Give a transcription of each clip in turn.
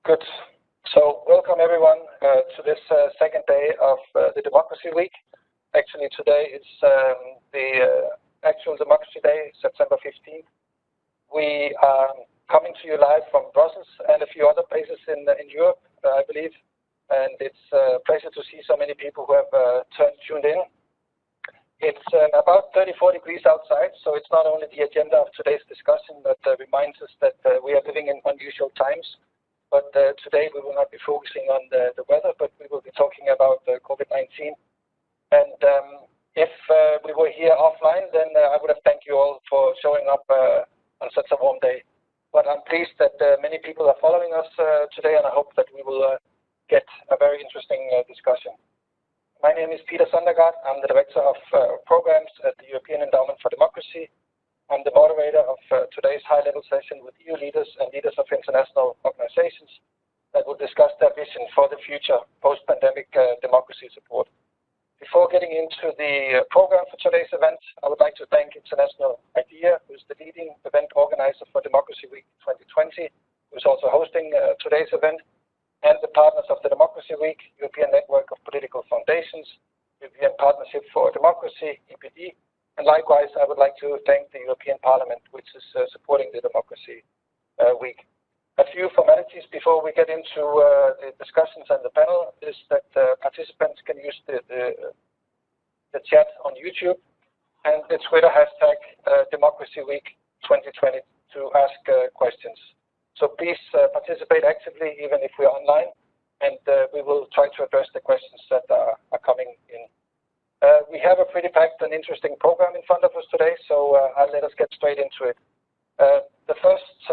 Good. So welcome everyone to this second day of the Democracy Week. Actually today is the actual Democracy Day, September 15th. We are coming to you live from Brussels and a few other places in Europe, I believe. And it's a pleasure to see so many people who have tuned in. It's about 34 degrees outside, so it's not only the agenda of today's discussion that reminds us that we are living in unusual times. But today we will not be focusing on the weather, but we will be talking about COVID-19. And if we were here offline, then I would have thanked you all for showing up on such a warm day. But I'm pleased that many people are following us today, and I hope that we will get a very interesting discussion. My name is Peter Zundergaard. I'm the Director of Programs at the European Endowment for Democracy. I'm the moderator of today's high-level session with EU leaders and leaders of international organizations that will discuss their vision for the future post-pandemic democracy support. Before getting into the program for today's event, I would like to thank International IDEA, who is the leading event organizer for Democracy Week 2020, who is also hosting today's event, and the partners of the Democracy Week, European Network of Political Foundations, European Partnership for Democracy, EPD, and likewise, I would like to thank the European Parliament, which is supporting the Democracy Week. A few formalities before we get into the discussions and the panel is that participants can use the chat on YouTube and the Twitter hashtag Democracy Week 2020 to ask questions. So please participate actively, even if we're online, and we will try to address the questions that are coming in. We have a pretty packed and interesting program in front of us today, so I'll let us get straight into it. The first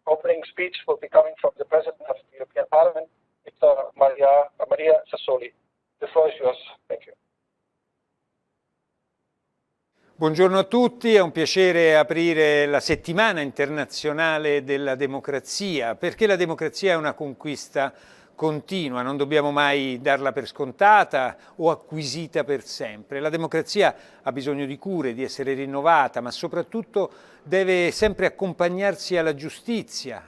opening speech will be coming from the President of the European Parliament, Mr. Maria Sassoli. The floor is yours. Thank you. Buongiorno a tutti, è un piacere aprire la settimana internazionale della democrazia, perché la democrazia è una conquista continua, non dobbiamo mai darla per scontata o acquisita per sempre. La democrazia ha bisogno di cure, di essere rinnovata, ma soprattutto deve sempre accompagnarsi alla giustizia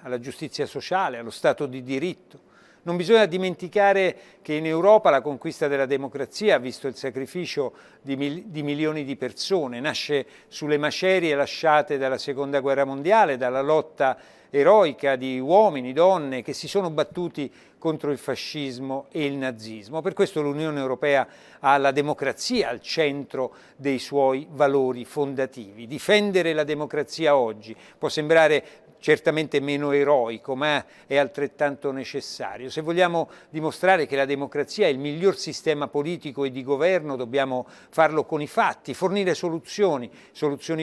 sociale, allo Stato di diritto. Non bisogna dimenticare che in Europa la conquista della democrazia ha visto il sacrificio di milioni di persone, nasce sulle macerie lasciate dalla Seconda Guerra Mondiale, dalla lotta eroica di uomini, donne che si sono battuti contro il fascismo e il nazismo. Per questo l'Unione Europea ha la democrazia al centro dei suoi valori fondativi. Difendere la democrazia oggi può sembrare certamente meno eroico, ma è altrettanto necessario. Se vogliamo dimostrare che la democrazia è il miglior sistema politico e di governo, dobbiamo farlo con i fatti, fornire soluzioni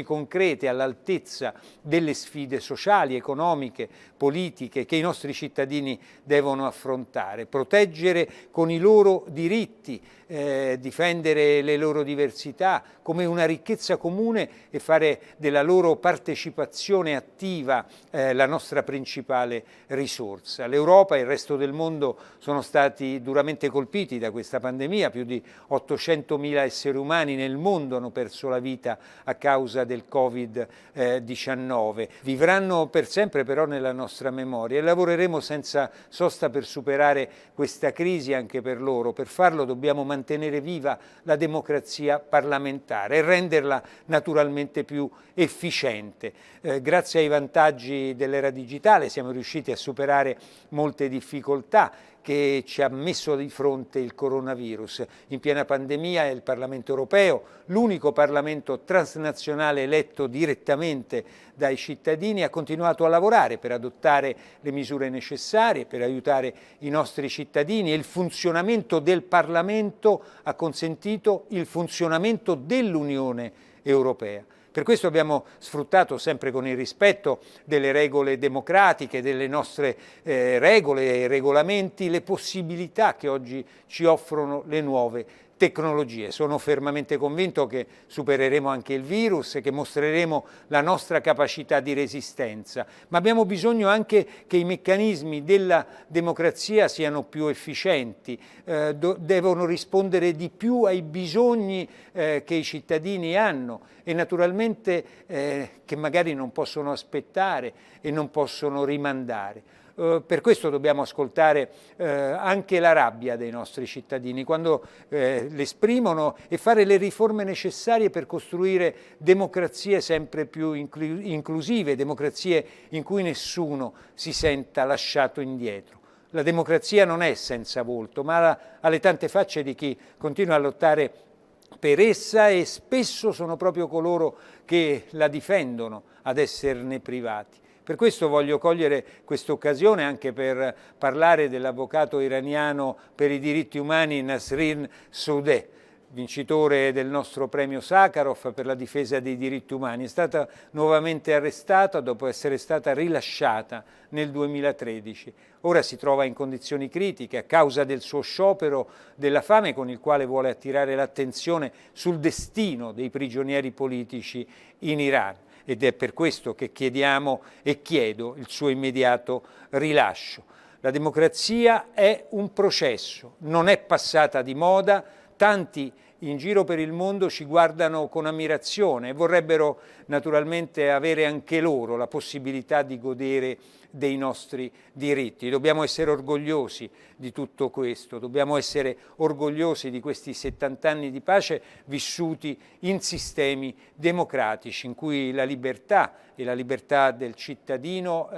concrete all'altezza delle sfide sociali, economiche, politiche che i nostri cittadini devono affrontare, proteggere con i loro diritti, difendere le loro diversità come una ricchezza comune e fare della loro partecipazione attiva la nostra principale risorsa. L'Europa e il resto del mondo sono stati duramente colpiti da questa pandemia, più di 800.000 esseri umani nel mondo hanno perso la vita a causa del Covid-19. Vivranno per sempre però nella nostra memoria e lavoreremo senza sosta per superare questa crisi anche per loro. Per farlo dobbiamo mantenere viva la democrazia parlamentare e renderla naturalmente più efficiente. Grazie ai vantaggi dell'era digitale siamo riusciti a superare molte difficoltà che ci ha messo di fronte il coronavirus. In piena pandemia è il Parlamento europeo, l'unico Parlamento transnazionale eletto direttamente dai cittadini, ha continuato a lavorare per adottare le misure necessarie, per aiutare i nostri cittadini e il funzionamento del Parlamento ha consentito il funzionamento dell'Unione Europea. Per questo abbiamo sfruttato, sempre con il rispetto delle regole democratiche, delle nostre regole e regolamenti, le possibilità che oggi ci offrono le nuove tecnologie. Sono fermamente convinto che supereremo anche il virus e che mostreremo la nostra capacità di resistenza, ma abbiamo bisogno anche che i meccanismi della democrazia siano più efficienti, devono rispondere di più ai bisogni che i cittadini hanno e naturalmente che magari non possono aspettare e non possono rimandare. Per questo dobbiamo ascoltare anche la rabbia dei nostri cittadini quando l'esprimono e fare le riforme necessarie per costruire democrazie sempre più inclusive, democrazie in cui nessuno si senta lasciato indietro. La democrazia non è senza volto, ma ha le tante facce di chi continua a lottare per essa e spesso sono proprio coloro che la difendono ad esserne privati. Per questo voglio cogliere questa occasione anche per parlare dell'avvocato iraniano per i diritti umani Nasrin Sotoudeh, vincitore del nostro premio Sakharov per la difesa dei diritti umani. È stata nuovamente arrestata dopo essere stata rilasciata nel 2013. Ora si trova in condizioni critiche a causa del suo sciopero della fame con il quale vuole attirare l'attenzione sul destino dei prigionieri politici in Iran. Ed è per questo che chiediamo e chiedo il suo immediato rilascio. La democrazia è un processo, non è passata di moda, tanti in giro per il mondo ci guardano con ammirazione e vorrebbero naturalmente avere anche loro la possibilità di godere dei nostri diritti. Dobbiamo essere orgogliosi di tutto questo, dobbiamo essere orgogliosi di questi 70 anni di pace vissuti in sistemi democratici in cui la libertà e la libertà del cittadino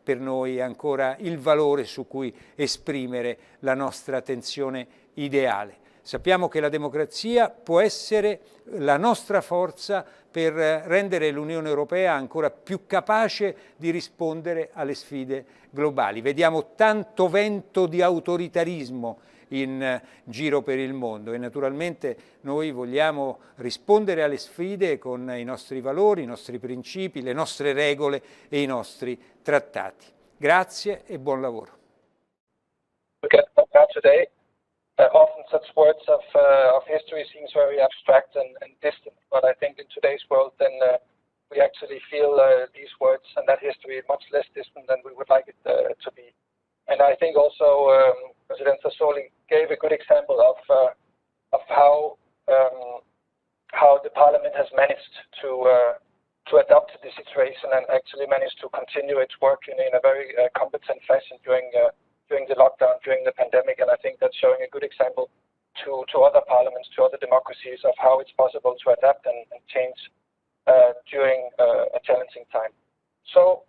per noi è ancora il valore su cui esprimere la nostra tensione ideale. Sappiamo che la democrazia può essere la nostra forza per rendere l'Unione Europea ancora più capace di rispondere alle sfide globali. Vediamo tanto vento di autoritarismo in giro per il mondo e naturalmente noi vogliamo rispondere alle sfide con i nostri valori, i nostri principi, le nostre regole e i nostri trattati. Grazie e buon lavoro. Often such words of history seems very abstract and distant, but I think in today's world then we actually feel these words and that history much less distant than we would like it to be. And I think also President Sassoli gave a good example of how the Parliament has managed to adapt to the situation and actually managed to continue its work in a very competent fashion during the lockdown, during the pandemic, and I think that's showing a good example to other parliaments, to other democracies of how it's possible to adapt and change during a challenging time. So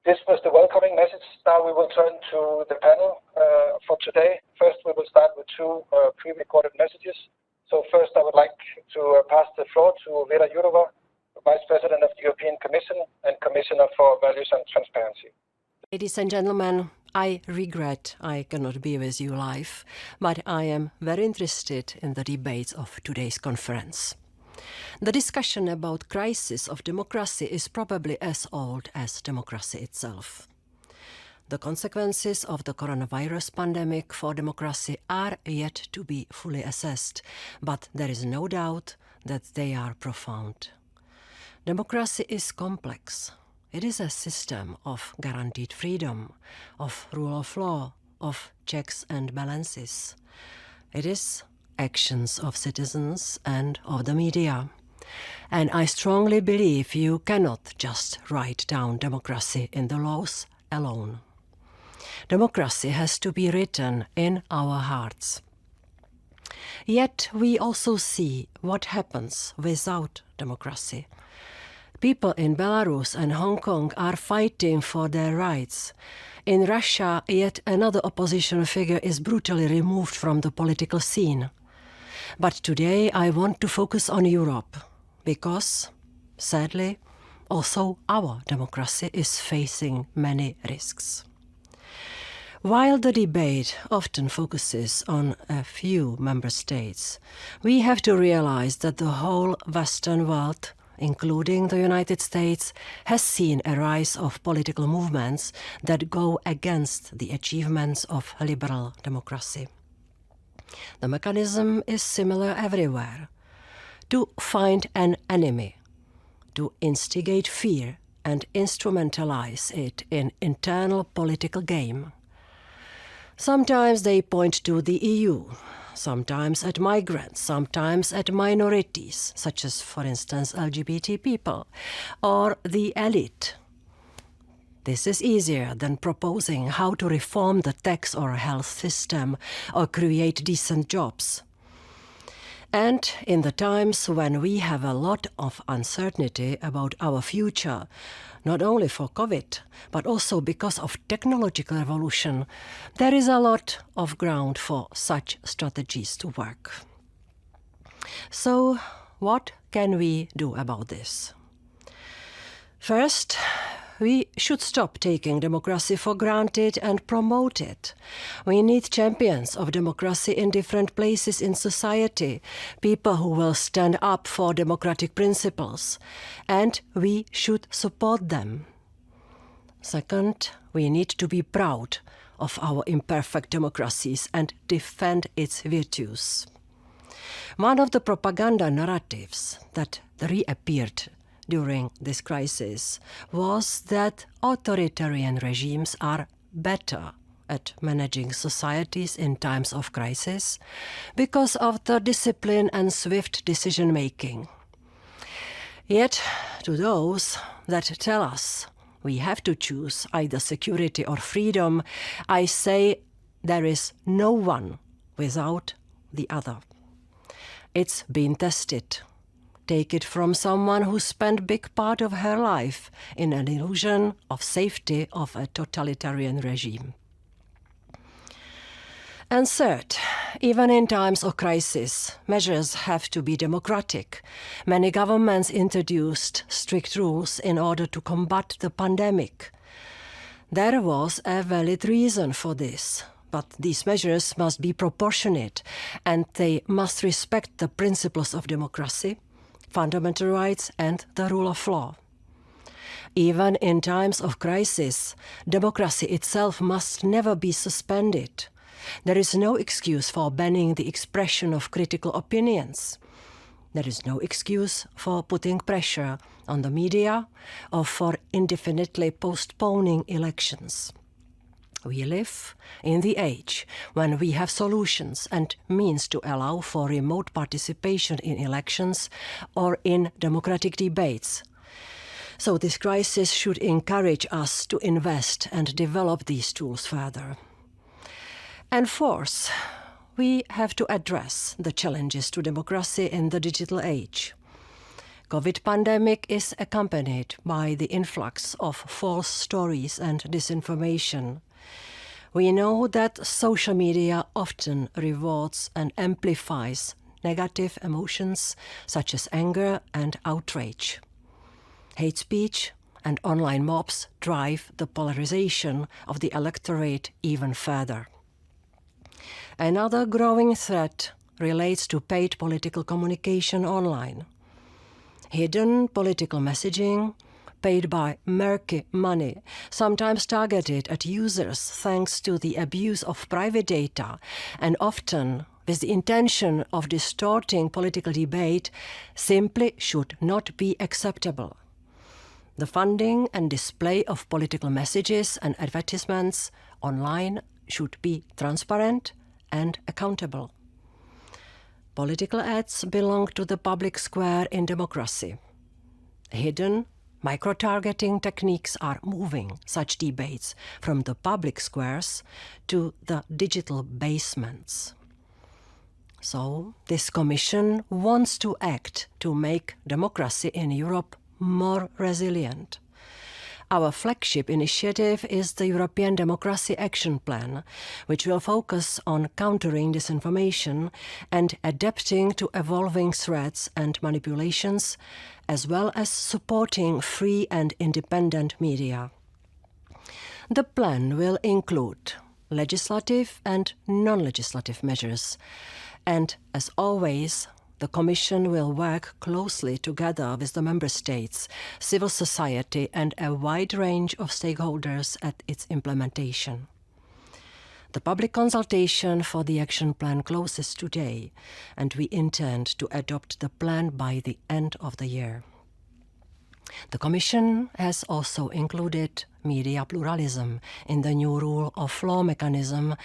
this was the welcoming message. Now we will turn to the panel for today. First we will start with two pre-recorded messages. So first I would like to pass the floor to Věra Jourová, Vice President of the European Commission and Commissioner for Values and Transparency. Ladies and gentlemen, I regret I cannot be with you live, but I am very interested in the debates of today's conference. The discussion about crisis of democracy is probably as old as democracy itself. The consequences of the coronavirus pandemic for democracy are yet to be fully assessed, but there is no doubt that they are profound. Democracy is complex. It is a system of guaranteed freedom, of rule of law, of checks and balances. It is actions of citizens and of the media. And I strongly believe you cannot just write down democracy in the laws alone. Democracy has to be written in our hearts. Yet we also see what happens without democracy. People in Belarus and Hong Kong are fighting for their rights. In Russia, yet another opposition figure is brutally removed from the political scene. But today I want to focus on Europe, because, sadly, also our democracy is facing many risks. While the debate often focuses on a few member states, we have to realize that the whole Western world, including the United States, has seen a rise of political movements that go against the achievements of liberal democracy. The mechanism is similar everywhere: to find an enemy, to instigate fear and instrumentalize it in internal political game. Sometimes they point to the EU, sometimes at migrants, sometimes at minorities, such as, for instance, LGBT people, or the elite. This is easier than proposing how to reform the tax or health system or create decent jobs. And in the times when we have a lot of uncertainty about our future, not only for COVID, but also because of technological revolution, there is a lot of ground for such strategies to work. So, what can we do about this? First, we should stop taking democracy for granted and promote it. We need champions of democracy in different places in society, people who will stand up for democratic principles, and we should support them. Second, we need to be proud of our imperfect democracies and defend its virtues. One of the propaganda narratives that reappeared during this crisis was that authoritarian regimes are better at managing societies in times of crisis because of the discipline and swift decision-making. Yet, to those that tell us we have to choose either security or freedom, I say there is no one without the other. It's been tested. Take it from someone who spent big part of her life in an illusion of safety of a totalitarian regime. And third, even in times of crisis, measures have to be democratic. Many governments introduced strict rules in order to combat the pandemic. There was a valid reason for this, but these measures must be proportionate and they must respect the principles of democracy, fundamental rights and the rule of law. Even in times of crisis, democracy itself must never be suspended. There is no excuse for banning the expression of critical opinions. There is no excuse for putting pressure on the media or for indefinitely postponing elections. We live in the age when we have solutions and means to allow for remote participation in elections or in democratic debates. So this crisis should encourage us to invest and develop these tools further. And fourth, we have to address the challenges to democracy in the digital age. COVID pandemic is accompanied by the influx of false stories and disinformation. We know that social media often rewards and amplifies negative emotions such as anger and outrage. Hate speech and online mobs drive the polarization of the electorate even further. Another growing threat relates to paid political communication online. Hidden political messaging paid by murky money, sometimes targeted at users thanks to the abuse of private data and often with the intention of distorting political debate, simply should not be acceptable. The funding and display of political messages and advertisements online should be transparent and accountable. Political ads belong to the public square in democracy. Hidden micro-targeting techniques are moving such debates from the public squares to the digital basements. So, this Commission wants to act to make democracy in Europe more resilient. Our flagship initiative is the European Democracy Action Plan, which will focus on countering disinformation and adapting to evolving threats and manipulations, as well as supporting free and independent media. The plan will include legislative and non-legislative measures, and as always, the Commission will work closely together with the Member States, civil society and a wide range of stakeholders at its implementation. The public consultation for the action plan closes today, and we intend to adopt the plan by the end of the year. The Commission has also included media pluralism in the new rule of law mechanism,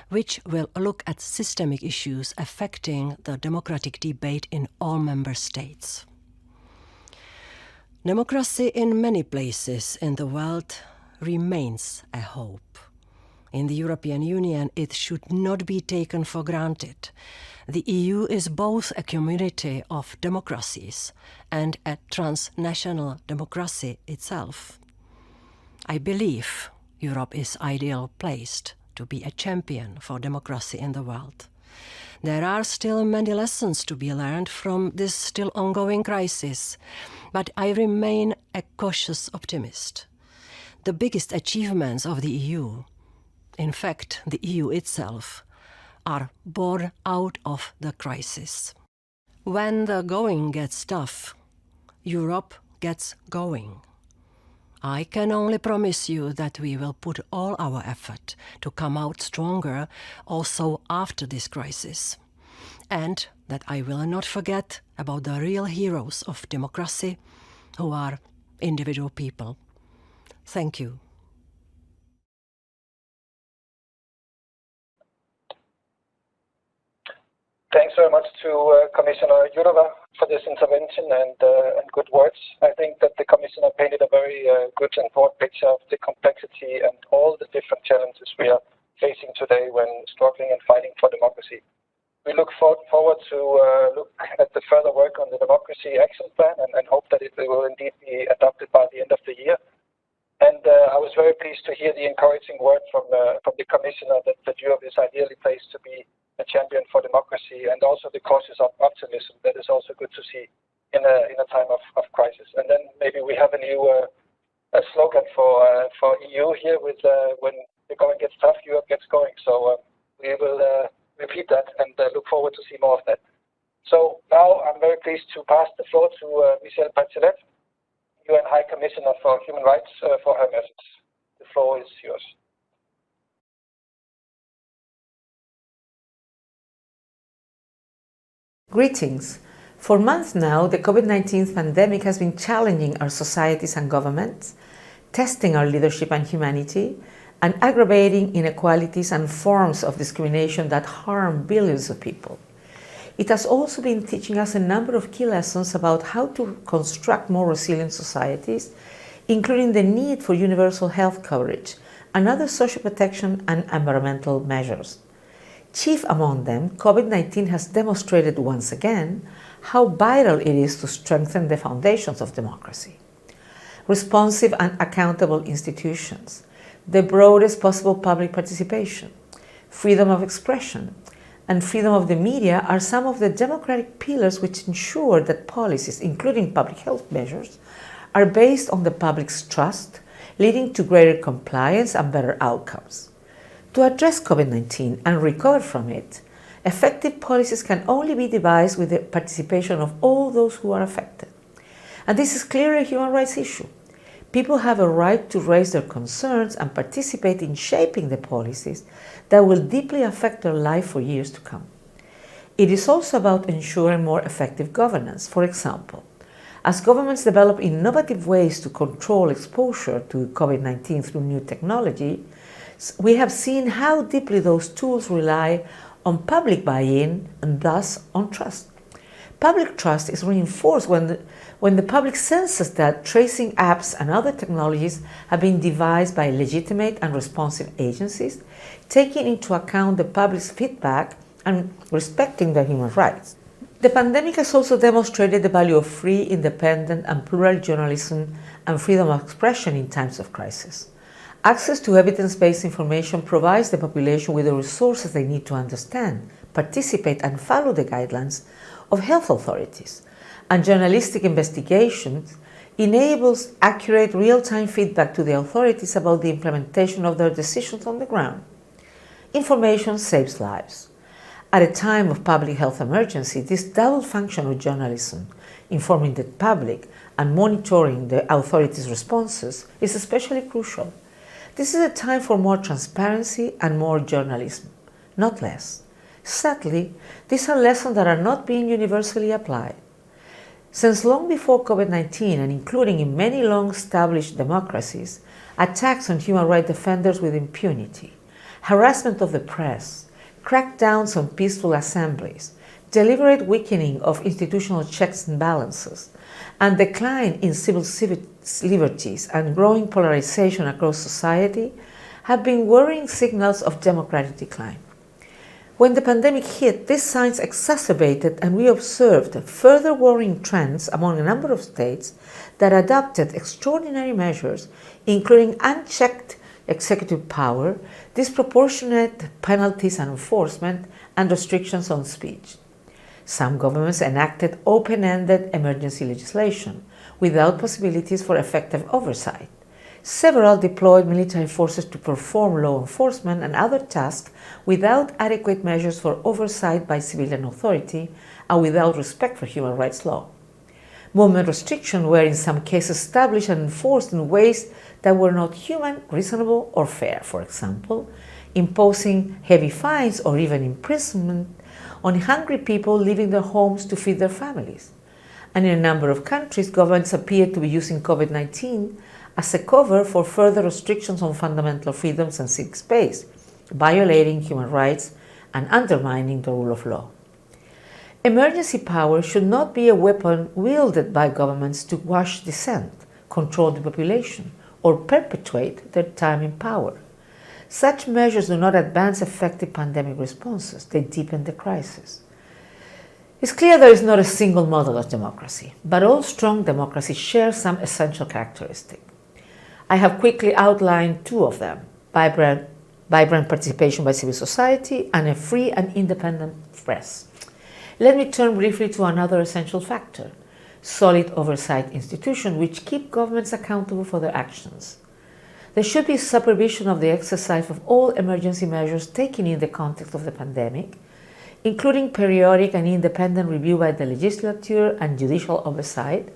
which will look at systemic issues affecting the democratic debate in all member states. Democracy in many places in the world remains a hope. In the European Union, it should not be taken for granted. The EU is both a community of democracies and a transnational democracy itself. I believe Europe is ideally placed to be a champion for democracy in the world. There are still many lessons to be learned from this still ongoing crisis, but I remain a cautious optimist. The biggest achievements of the EU, in fact, the EU itself, are born out of the crisis. When the going gets tough, Europe gets going. I can only promise you that we will put all our effort to come out stronger also after this crisis, and that I will not forget about the real heroes of democracy, who are individual people. Thank you. Thanks very much to Commissioner Jourová for this intervention and good words. I think that the Commissioner painted a very good and broad picture of the complexity and all the different challenges we are facing today when struggling and fighting for democracy. We look forward to look at the further work on the Democracy Action Plan and hope that it will indeed be adopted by the end of the year. And I was very pleased to hear the encouraging word from the Commissioner that Europe is ideally placed to be a champion for democracy, and also the cautious optimism that is also good to see in a time of crisis. And then maybe we have a new slogan for EU here with when the going gets tough, Europe gets going. So we will repeat that and look forward to see more of that. So now I'm very pleased to pass the floor to Michelle Bachelet, UN High Commissioner for Human Rights, for her message. The floor is yours. Greetings. For months now, the COVID-19 pandemic has been challenging our societies and governments, testing our leadership and humanity, and aggravating inequalities and forms of discrimination that harm billions of people. It has also been teaching us a number of key lessons about how to construct more resilient societies, including the need for universal health coverage and other social protection and environmental measures. Chief among them, COVID-19 has demonstrated once again how vital it is to strengthen the foundations of democracy. Responsive and accountable institutions, the broadest possible public participation, freedom of expression, and freedom of the media are some of the democratic pillars which ensure that policies, including public health measures, are based on the public's trust, leading to greater compliance and better outcomes. To address COVID-19 and recover from it, effective policies can only be devised with the participation of all those who are affected. And this is clearly a human rights issue. People have a right to raise their concerns and participate in shaping the policies that will deeply affect their life for years to come. It is also about ensuring more effective governance. For example, as governments develop innovative ways to control exposure to COVID-19 through new technology, we have seen how deeply those tools rely on public buy-in and thus on trust. Public trust is reinforced when the public senses that tracing apps and other technologies have been devised by legitimate and responsive agencies, taking into account the public's feedback and respecting their human rights. The pandemic has also demonstrated the value of free, independent, and plural journalism and freedom of expression in times of crisis. Access to evidence-based information provides the population with the resources they need to understand, participate, and follow the guidelines of health authorities. And journalistic investigations enables accurate real-time feedback to the authorities about the implementation of their decisions on the ground. Information saves lives. At a time of public health emergency, this double function of journalism, informing the public and monitoring the authorities' responses, is especially crucial. This is a time for more transparency and more journalism, not less. Sadly, these are lessons that are not being universally applied. Since long before COVID-19, and including in many long-established democracies, attacks on human rights defenders with impunity, harassment of the press, crackdowns on peaceful assemblies, deliberate weakening of institutional checks and balances, and decline in civil rights, liberties, and growing polarization across society have been worrying signals of democratic decline. When the pandemic hit, these signs exacerbated, and we observed further worrying trends among a number of states that adopted extraordinary measures, including unchecked executive power, disproportionate penalties and enforcement, and restrictions on speech. Some governments enacted open-ended emergency legislation without possibilities for effective oversight. Several deployed military forces to perform law enforcement and other tasks without adequate measures for oversight by civilian authority and without respect for human rights law. Movement restrictions were in some cases established and enforced in ways that were not human, reasonable, or fair. For example, imposing heavy fines or even imprisonment on hungry people leaving their homes to feed their families. And in a number of countries, governments appeared to be using COVID-19 as a cover for further restrictions on fundamental freedoms and civic space, violating human rights and undermining the rule of law. Emergency power should not be a weapon wielded by governments to quash dissent, control the population, or perpetuate their time in power. Such measures do not advance effective pandemic responses, they deepen the crisis. It's clear there is not a single model of democracy, but all strong democracies share some essential characteristics. I have quickly outlined two of them: vibrant participation by civil society and a free and independent press. Let me turn briefly to another essential factor: solid oversight institutions which keep governments accountable for their actions. There should be supervision of the exercise of all emergency measures taken in the context of the pandemic, including periodic and independent review by the legislature and judicial oversight,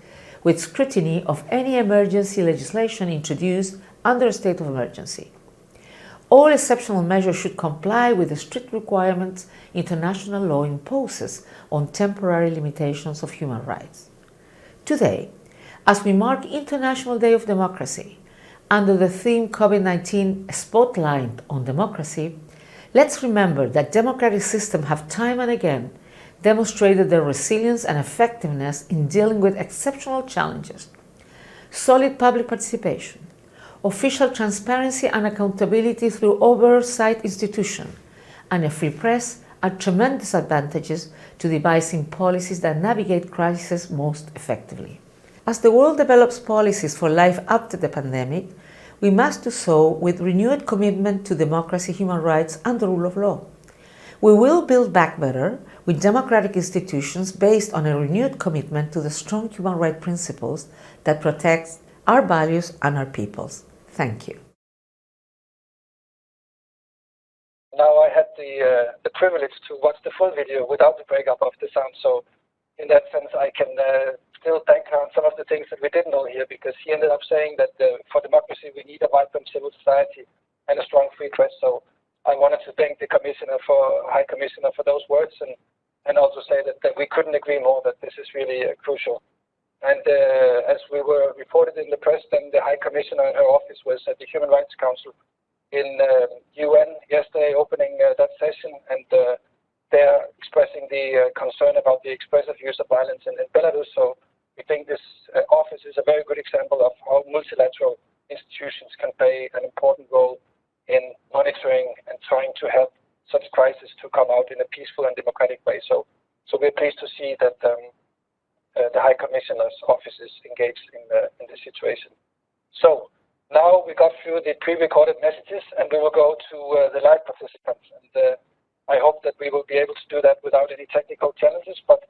with scrutiny of any emergency legislation introduced under a state of emergency. All exceptional measures should comply with the strict requirements international law imposes on temporary limitations of human rights. Today, as we mark International Day of Democracy, under the theme COVID-19 Spotlight on Democracy, let's remember that democratic systems have time and again demonstrated their resilience and effectiveness in dealing with exceptional challenges. Solid public participation, official transparency and accountability through oversight institutions, and a free press are tremendous advantages to devising policies that navigate crises most effectively. As the world develops policies for life after the pandemic, we must do so with renewed commitment to democracy, human rights, and the rule of law. We will build back better with democratic institutions based on a renewed commitment to the strong human rights principles that protect our values and our peoples. Thank you. Now I had the privilege to watch the full video without the breakup of the sound, so in that sense I can still thank her on some of the things that we didn't know here, because he ended up saying that for democracy we need a vibrant civil society and a strong free press. So I wanted to thank the High Commissioner for those words, and also say that we couldn't agree more that this is really crucial. And as we were reported in the press, then the High Commissioner and her office was at the Human Rights Council in UN yesterday, opening that session, and they're expressing the concern about the expressive use of violence in Belarus. So we think this office is a very good example of how multilateral institutions can play an important role in monitoring and trying to help such crises to come out in a peaceful and democratic way. So we're pleased to see that the High Commissioner's office is engaged in this situation. So now we got through the pre-recorded messages, and we will go to the live participants. And I hope that we will be able to do that without any technical challenges. But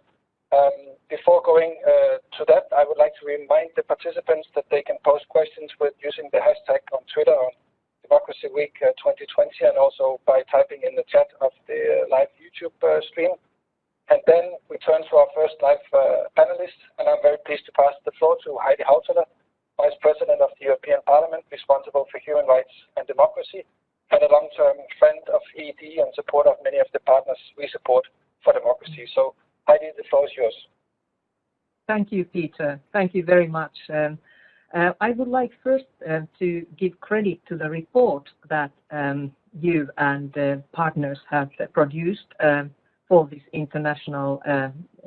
before going to that, I would like to remind the participants that they can post questions with using the hashtag on Twitter on Democracy Week 2020, and also by typing in the chat of the live YouTube stream. And then we turn to our first live panelist, and I'm very pleased to pass the floor to Heidi Hautala, Vice President of the European Parliament, responsible for human rights and democracy, and a long-term friend of EED and supporter of many of the partners we support for democracy. So Heidi, the floor is yours. Thank you, Peter. Thank you very much. I would like first to give credit to the report that you and partners have produced for this International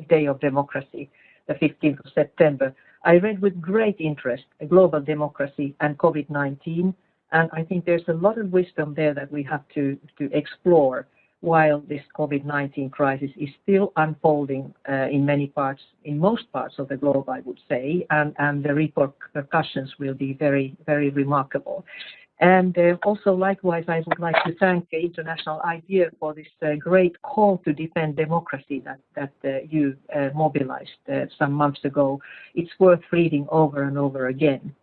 Day of Democracy, the 15th of September. I read with great interest Global Democracy and COVID-19, and I think there's a lot of wisdom there that we have to explore while this COVID-19 crisis is still unfolding in most parts of the globe, I would say, and the repercussions will be very, very remarkable. And also, likewise, I would like to thank the International IDEA for this great call to defend democracy that you mobilized some months ago. It's worth reading over and over again.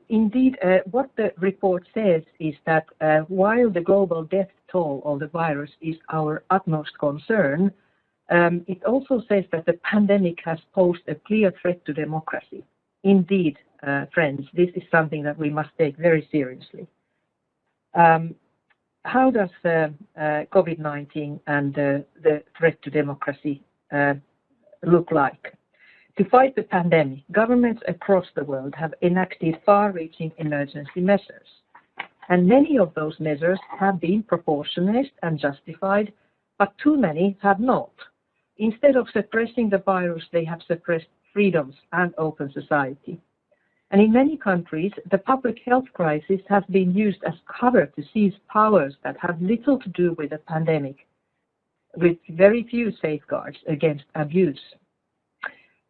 Indeed, what the report says is that while the global death toll of the virus is our utmost concern, it also says that the pandemic has posed a clear threat to democracy. Indeed, friends, this is something that we must take very seriously. How does COVID-19 and the threat to democracy look like? To fight the pandemic, governments across the world have enacted far-reaching emergency measures. And many of those measures have been proportionate and justified, but too many have not. Instead of suppressing the virus, they have suppressed freedoms and open society. And in many countries, the public health crisis has been used as cover to seize powers that have little to do with the pandemic, with very few safeguards against abuse.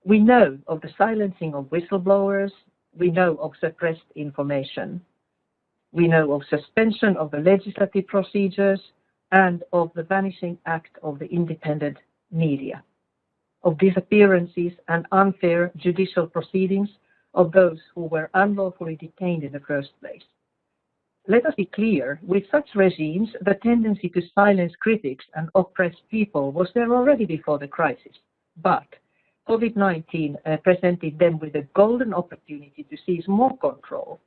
We know of the silencing of whistleblowers. We know of suppressed information. We know of suspension of the legislative procedures and of the vanishing act of the independent media, of disappearances and unfair judicial proceedings of those who were unlawfully detained in the first place. Let us be clear, with such regimes, the tendency to silence critics and oppress people was there already before the crisis. But COVID-19 presented them with a golden opportunity to seize more control.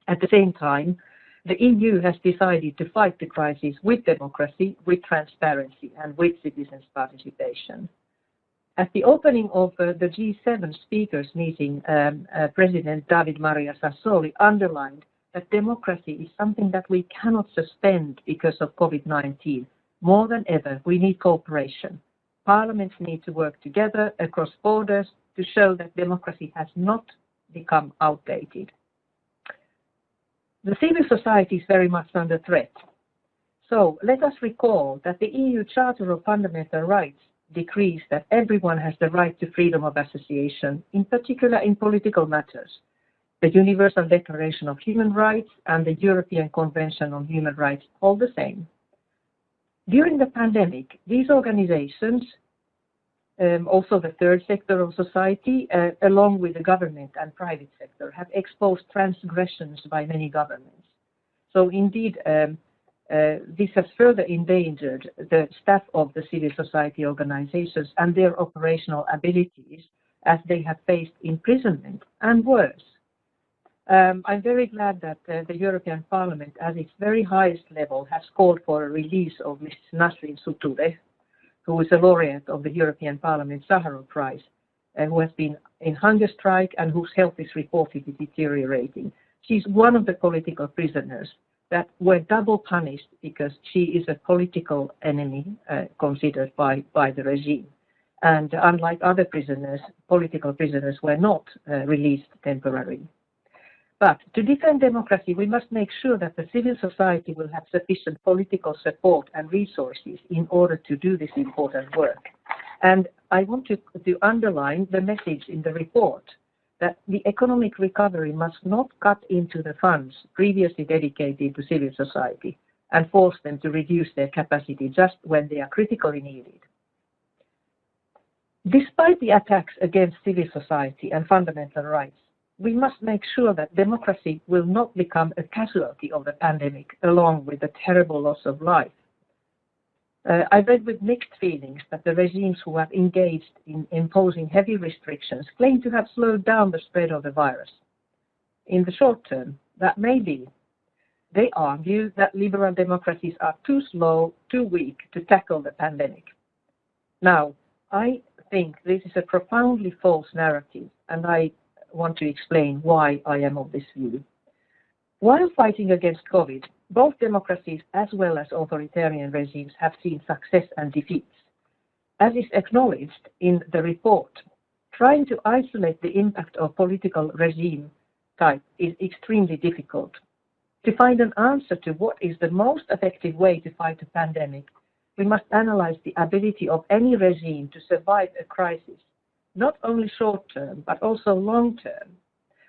At the same time, the EU has decided to fight the crisis with democracy, with transparency, and with citizens' participation. At the opening of the G7 speakers meeting, President Maria Sassoli underlined that democracy is something that we cannot suspend because of COVID-19. More than ever, we need cooperation. Parliaments need to work together across borders to show that democracy has not become outdated. The civil society is very much under threat. So let us recall that the EU Charter of Fundamental Rights decrees that everyone has the right to freedom of association, in particular in political matters. The Universal Declaration of Human Rights and the European Convention on Human Rights hold the same. During the pandemic, these organizations, also the third sector of society, along with the government and private sector, have exposed transgressions by many governments. So indeed, this has further endangered the staff of the civil society organizations and their operational abilities as they have faced imprisonment and worse. I'm very glad that the European Parliament, at its very highest level, has called for a release of Ms. Nasrin Sotoudeh, who is a laureate of the European Parliament Sakharov Prize, who has been in hunger strike and whose health is reportedly deteriorating. She's one of the political prisoners that were double punished because she is a political enemy considered by the regime. And unlike other prisoners, political prisoners were not released temporarily. But to defend democracy, we must make sure that the civil society will have sufficient political support and resources in order to do this important work. And I want to underline the message in the report that the economic recovery must not cut into the funds previously dedicated to civil society and force them to reduce their capacity just when they are critically needed. Despite the attacks against civil society and fundamental rights, we must make sure that democracy will not become a casualty of the pandemic, along with the terrible loss of life. I read with mixed feelings that the regimes who have engaged in imposing heavy restrictions claim to have slowed down the spread of the virus. In the short term, that may be. They argue that liberal democracies are too slow, too weak to tackle the pandemic. Now, I think this is a profoundly false narrative, and I want to explain why I am of this view. While fighting against COVID, both democracies as well as authoritarian regimes have seen success and defeats. As is acknowledged in the report, Trying to isolate the impact of political regime type is extremely difficult. To find an answer to what is the most effective way to fight a pandemic, we must analyze the ability of any regime to survive a crisis, not only short-term, but also long-term.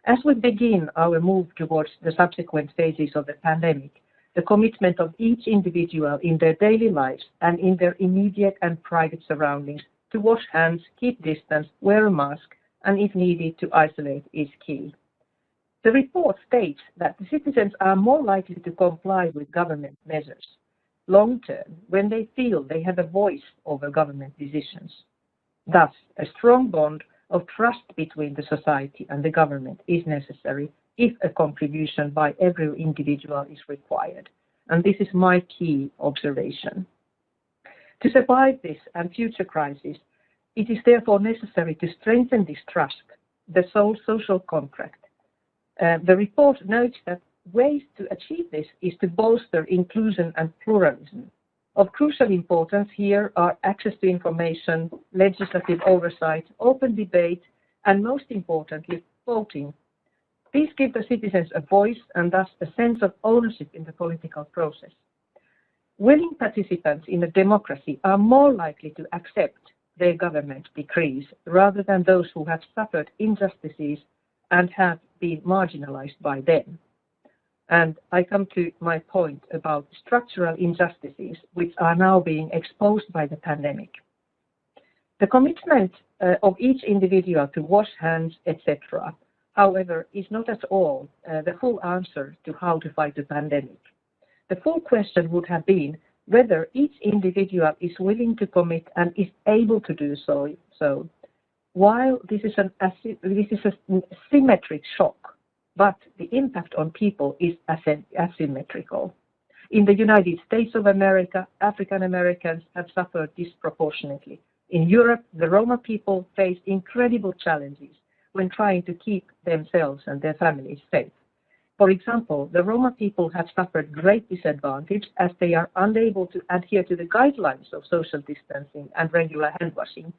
As we begin our move towards the subsequent phases of the pandemic, the commitment of each individual in their daily lives and in their immediate and private surroundings to wash hands, keep distance, wear a mask, and if needed to isolate is key. The report states that the citizens are more likely to comply with government measures long-term when they feel they have a voice over government decisions. Thus, a strong bond of trust between the society and the government is necessary if a contribution by every individual is required. And this is my key observation. To survive this and future crises, it is therefore necessary to strengthen this trust, the social contract. The report notes that ways to achieve this is to bolster inclusion and pluralism. Of crucial importance here are access to information, legislative oversight, open debate, and most importantly, voting. These give the citizens a voice and thus a sense of ownership in the political process. Willing participants in a democracy are more likely to accept their government decrees rather than those who have suffered injustices and have been marginalized by them. And I come to my point about structural injustices which are now being exposed by the pandemic. The commitment of each individual to wash hands, etc., however, is not at all the full answer to how to fight the pandemic. The full question would have been whether each individual is willing to commit and is able to do so. While this is a symmetric shock, but the impact on people is asymmetrical. In the United States of America, African Americans have suffered disproportionately. In Europe, the Roma people face incredible challenges when trying to keep themselves and their families safe. For example, the Roma people have suffered great disadvantage as they are unable to adhere to the guidelines of social distancing and regular hand washing.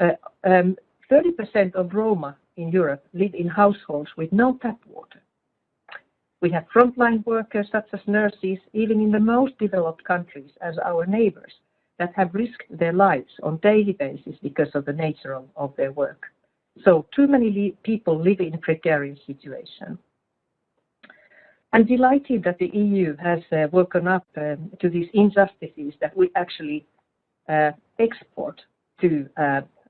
30% of Roma in Europe live in households with no tap water. We have frontline workers such as nurses, even in the most developed countries as our neighbors, that have risked their lives on a daily basis because of the nature of their work. So too many people live in a precarious situation. I'm delighted that the EU has woken up to these injustices that we actually export to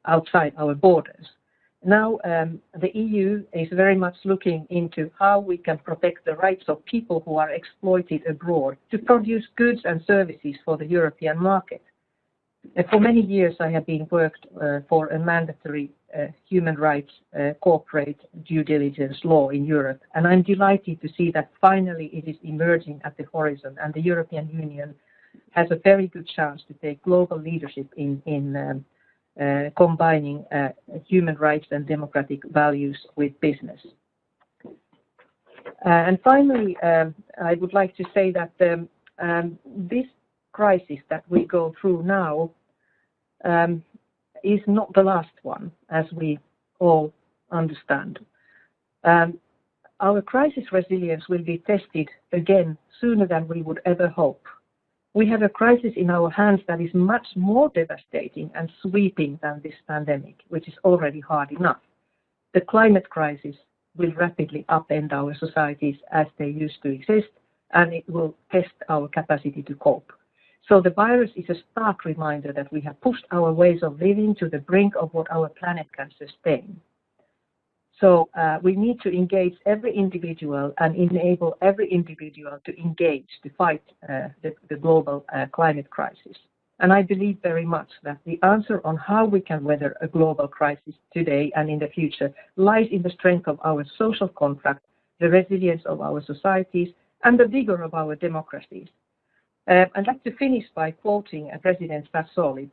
outside our borders. Now the EU is very much looking into how we can protect the rights of people who are exploited abroad to produce goods and services for the European market. For many years I have been worked for a mandatory human rights corporate due diligence law in Europe, and I'm delighted to see that finally it is emerging at the horizon, and the European Union has a very good chance to take global leadership in combining human rights and democratic values with business. And finally, I would like to say that this crisis that we go through now is not the last one, as we all understand. Our crisis resilience will be tested again sooner than we would ever hope. We have a crisis in our hands that is much more devastating and sweeping than this pandemic, which is already hard enough. The climate crisis will rapidly upend our societies as they used to exist, and it will test our capacity to cope. So the virus is a stark reminder that we have pushed our ways of living to the brink of what our planet can sustain. So we need to engage every individual and enable every individual to engage to fight the global climate crisis. And I believe very much that the answer on how we can weather a global crisis today and in the future lies in the strength of our social contract, the resilience of our societies, and the vigor of our democracies. I'd like to finish by quoting President Sassoli,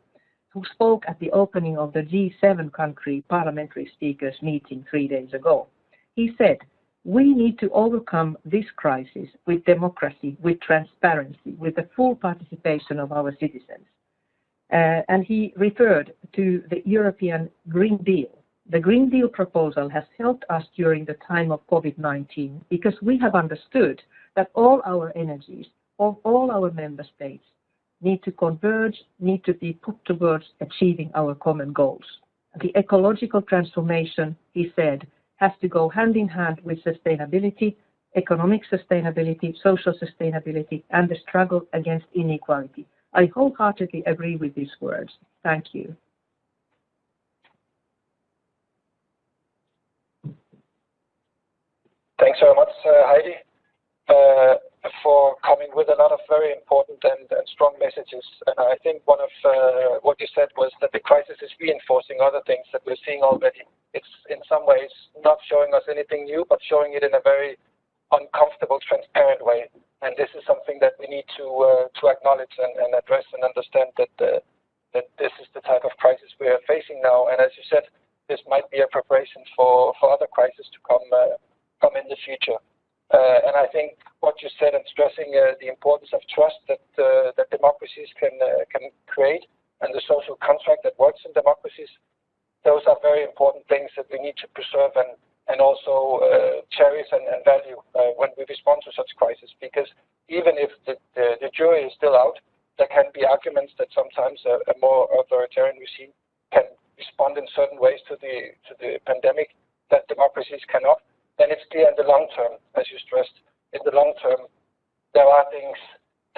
who spoke at the opening of the G7 country parliamentary speakers meeting 3 days ago. He said, "We need to overcome this crisis with democracy, with transparency, with the full participation of our citizens." And he referred to the European Green Deal, The Green Deal proposal has helped us during the time of COVID-19 because we have understood that all our energies of all our member states need to converge, need to be put towards achieving our common goals. The ecological transformation, he said, has to go hand in hand with sustainability, economic sustainability, social sustainability, and the struggle against inequality. I wholeheartedly agree with these words. Thank you. Thanks very much, Heidi, for coming with a lot of very important and strong messages. And I think one of what you said was that the crisis is reinforcing other things that we're seeing already. It's in some ways not showing us anything new, but showing it in a very uncomfortable, transparent way. And this is something that we need to acknowledge and address and understand that this is the type of crisis we are facing now. And as you said, this might be a preparation for other crises to come in the future. And I think what you said and stressing the importance of trust that democracies can create and the social contract that works in democracies, those are very important things that we need to preserve and also cherish and value when we respond to such crisis. Because even if the jury is still out, there can be arguments that sometimes a more authoritarian regime can respond in certain ways to the pandemic that democracies cannot. Then it's clear in the long term, as you stressed, in the long term, there are things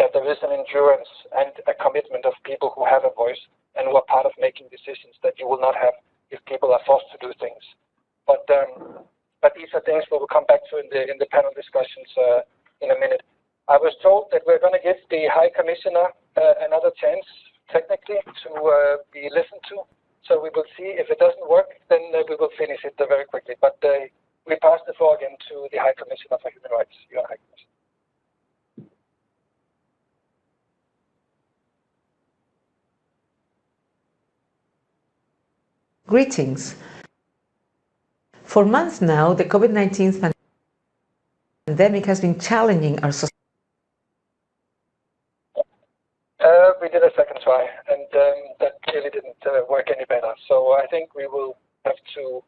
that there is an endurance and a commitment of people who have a voice and who are part of making decisions that you will not have if people are forced to do things. But these are things we will come back to in the panel discussions in a minute. I was told that we're going to give the High Commissioner another chance, technically, to be listened to. So we will see. If it doesn't work, then we will finish it very quickly. But we pass the floor again to the High Commissioner for Human Rights. Your High Commissioner. Greetings. For months now, the COVID-19 pandemic has been challenging our society. We did a second try, and that clearly didn't work any better. So I think we will have to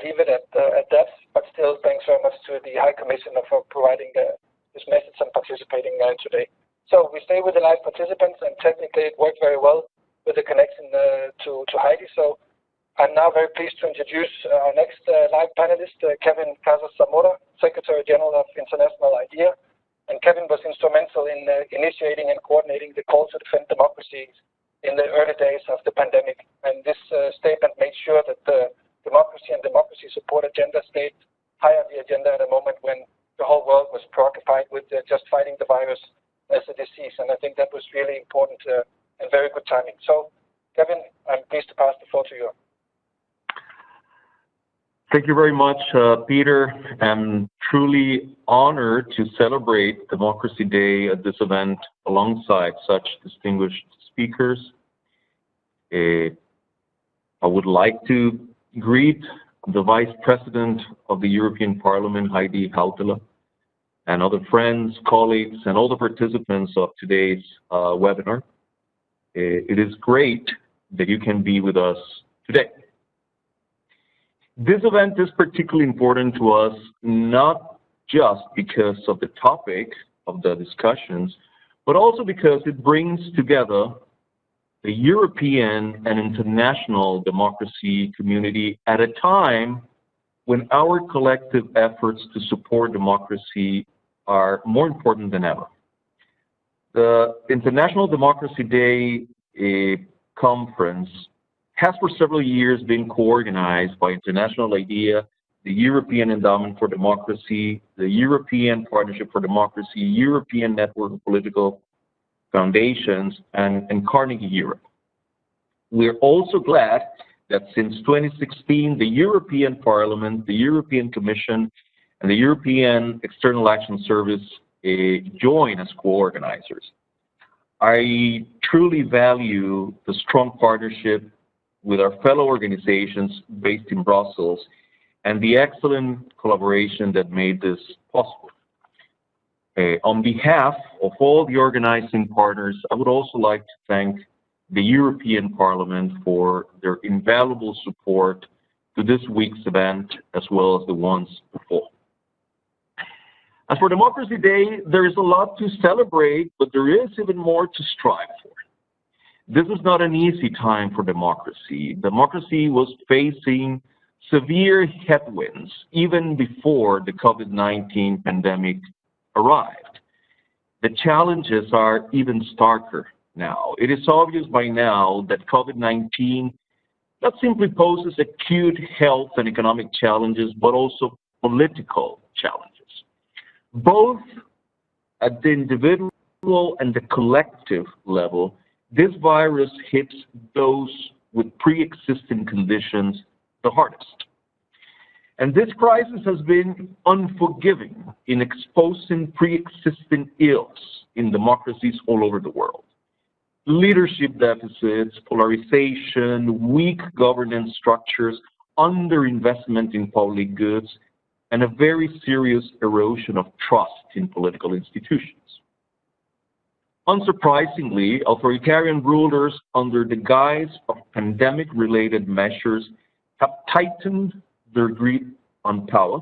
leave it at that, but still thanks very much to the High Commissioner for providing this message and participating today. So we stay with the live participants, and technically it worked very well with the connection to Heidi. So I'm now very pleased to introduce our next live panelist, Kevin Casas-Zamora, Secretary General of International IDEA. And Kevin was instrumental in initiating and coordinating the call to defend democracies in the early days of the pandemic. And this statement made sure that the democracy and democracy support agenda stayed high on the agenda at a moment when the whole world was preoccupied with just fighting the virus as a disease. And I think that was really important and very good timing. So, Kevin, I'm pleased to pass the floor to you. Thank you very much, Peter. I'm truly honored to celebrate Democracy Day at this event alongside such distinguished speakers. I would like to greet the Vice President of the European Parliament, Heidi Hautala, and other friends, colleagues, and all the participants of today's webinar. It is great that you can be with us today. This event is particularly important to us, not just because of the topic of the discussions, but also because it brings together the European and international democracy community at a time when our collective efforts to support democracy are more important than ever. The International Democracy Day conference has for several years been co-organized by International IDEA, the European Endowment for Democracy, the European Partnership for Democracy, European Network of Political Foundations, and Carnegie Europe. We're also glad that since 2016, the European Parliament, the European Commission, and the European External Action Service join as co-organizers. I truly value the strong partnership with our fellow organizations based in Brussels and the excellent collaboration that made this possible. On behalf of all the organizing partners, I would also like to thank the European Parliament for their invaluable support to this week's event as well as the ones before. As for Democracy Day, there is a lot to celebrate, but there is even more to strive for. This is not an easy time for democracy. Democracy was facing severe headwinds even before the COVID-19 pandemic arrived. The challenges are even starker now. It is obvious by now that COVID-19 not simply poses acute health and economic challenges, but also political challenges. Both at the individual and the collective level, this virus hits those with pre-existing conditions the hardest. And this crisis has been unforgiving in exposing pre-existing ills in democracies all over the world. Leadership deficits, polarization, weak governance structures, underinvestment in public goods, and a very serious erosion of trust in political institutions. Unsurprisingly, authoritarian rulers under the guise of pandemic-related measures have tightened their grip on power,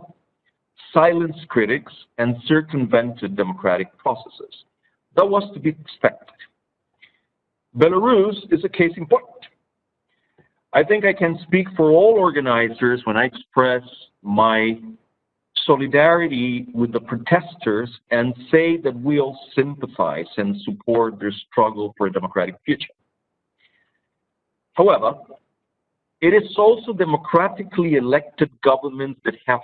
silenced critics, and circumvented democratic processes. That was to be expected. Belarus is a case in point. I think I can speak for all organizers when I express my solidarity with the protesters and say that we all sympathize and support their struggle for a democratic future. However, it is also democratically elected governments that have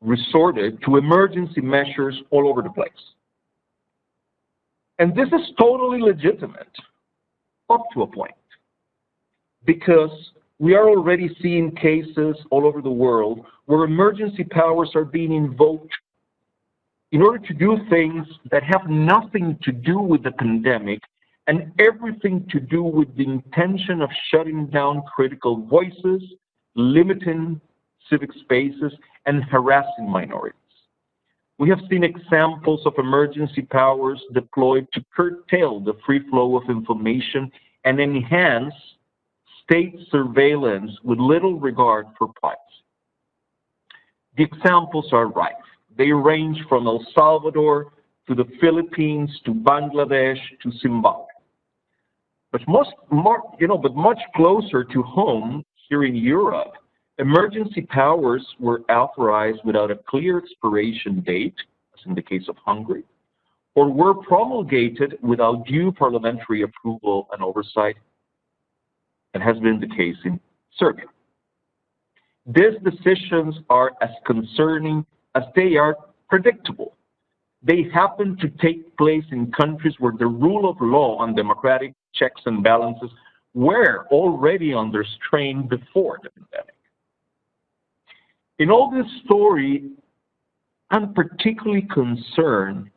resorted to emergency measures all over the place. And this is totally legitimate, up to a point, because we are already seeing cases all over the world where emergency powers are being invoked in order to do things that have nothing to do with the pandemic and everything to do with the intention of shutting down critical voices, limiting civic spaces, and harassing minorities. We have seen examples of emergency powers deployed to curtail the free flow of information and enhance state surveillance with little regard for privacy. The examples are rife. They range from El Salvador to the Philippines to Bangladesh to Zimbabwe. But much closer to home, here in Europe, emergency powers were authorized without a clear expiration date, as in the case of Hungary, or were promulgated without due parliamentary approval and oversight, and has been the case in Serbia. These decisions are as concerning as they are predictable. They happen to take place in countries where the rule of law and democratic checks and balances were already under strain before the pandemic. In all this story, I'm particularly concerned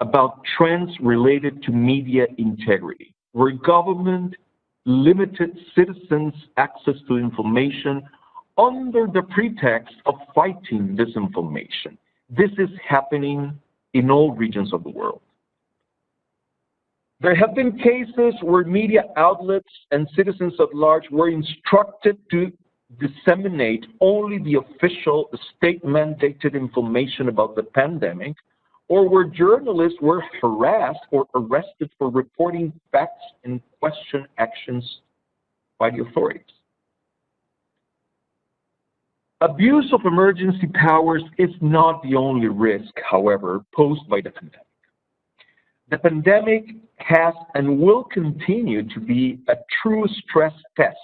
about trends related to media integrity, where government limited citizens' access to information under the pretext of fighting disinformation. This is happening in all regions of the world. There have been cases where media outlets and citizens at large were instructed to disseminate only the official state-mandated information about the pandemic, or where journalists were harassed or arrested for reporting facts and question actions by the authorities. Abuse of emergency powers is not the only risk, however, posed by the pandemic. The pandemic has and will continue to be a true stress test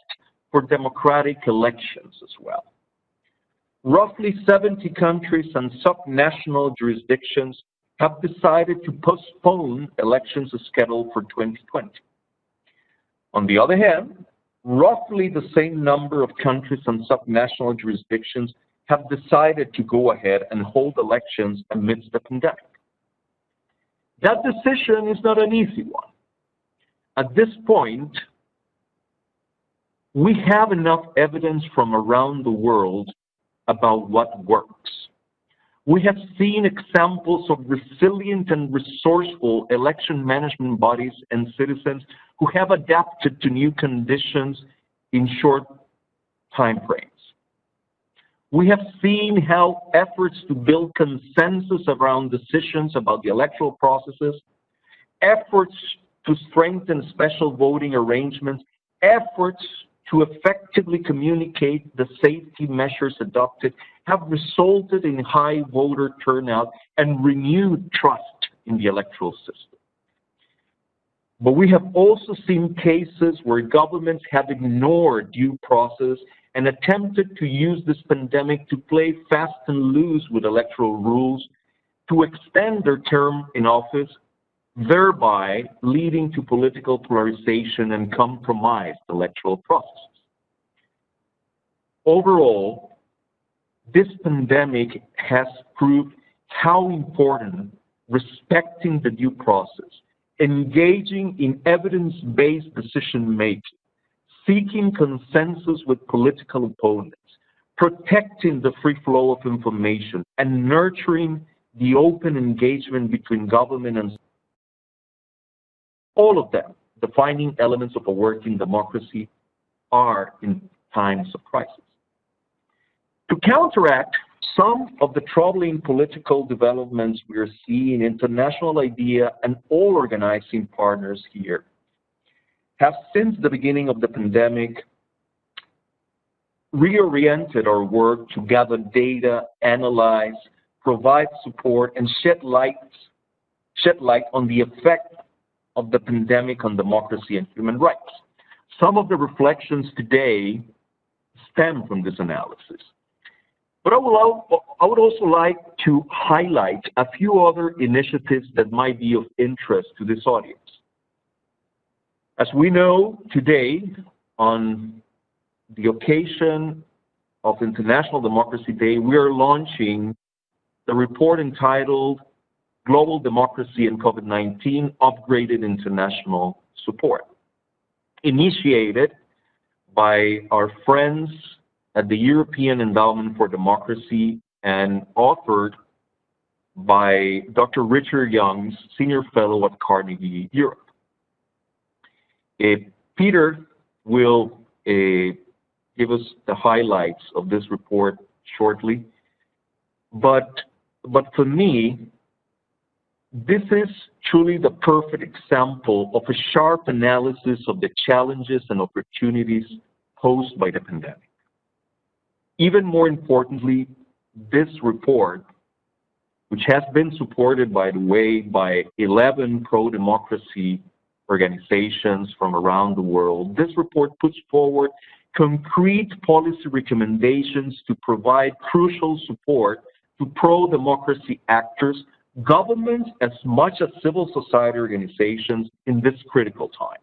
for democratic elections as well. Roughly 70 countries and subnational jurisdictions have decided to postpone elections scheduled for 2020. On the other hand, roughly the same number of countries and subnational jurisdictions have decided to go ahead and hold elections amidst the pandemic. That decision is not an easy one. At this point, we have enough evidence from around the world about what works. We have seen examples of resilient and resourceful election management bodies and citizens who have adapted to new conditions in short timeframes. We have seen how efforts to build consensus around decisions about the electoral processes, efforts to strengthen special voting arrangements, efforts to effectively communicate the safety measures adopted have resulted in high voter turnout and renewed trust in the electoral system. But we have also seen cases where governments have ignored due process and attempted to use this pandemic to play fast and loose with electoral rules to extend their term in office, thereby leading to political polarization and compromised electoral processes. Overall, this pandemic has proved how important respecting the due process, engaging in evidence-based decision-making, seeking consensus with political opponents, protecting the free flow of information, and nurturing the open engagement between government and all of them, defining elements of a working democracy, are in times of crisis. To counteract some of the troubling political developments we are seeing, International IDEA and all organizing partners here have, since the beginning of the pandemic, reoriented our work to gather data, analyze, provide support, and shed light on the effect of the pandemic on democracy and human rights. Some of the reflections today stem from this analysis. But I would also like to highlight a few other initiatives that might be of interest to this audience. As we know, today, on the occasion of International Democracy Day, we are launching the report entitled Global Democracy and COVID-19 Upgraded International Support, initiated by our friends at the European Endowment for Democracy and authored by Dr. Richard Youngs, Senior Fellow at Carnegie Europe. Peter will give us the highlights of this report shortly, but for me, this is truly the perfect example of a sharp analysis of the challenges and opportunities posed by the pandemic. Even more importantly, this report, which has been supported, by the way, by 11 pro-democracy organizations from around the world, this report puts forward concrete policy recommendations to provide crucial support to pro-democracy actors, governments, as much as civil society organizations in this critical time.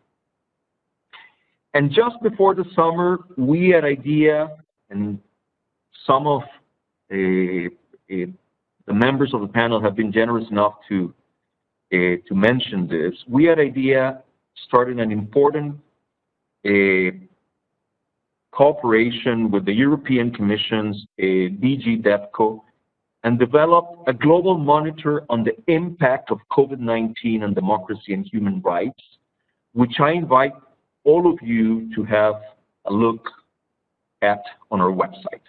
And just before the summer, we at IDEA, and some of the members of the panel have been generous enough to mention this, we at IDEA started an important cooperation with the European Commission's DG DevCo and developed a global monitor on the impact of COVID-19 on democracy and human rights, which I invite all of you to have a look at on our website.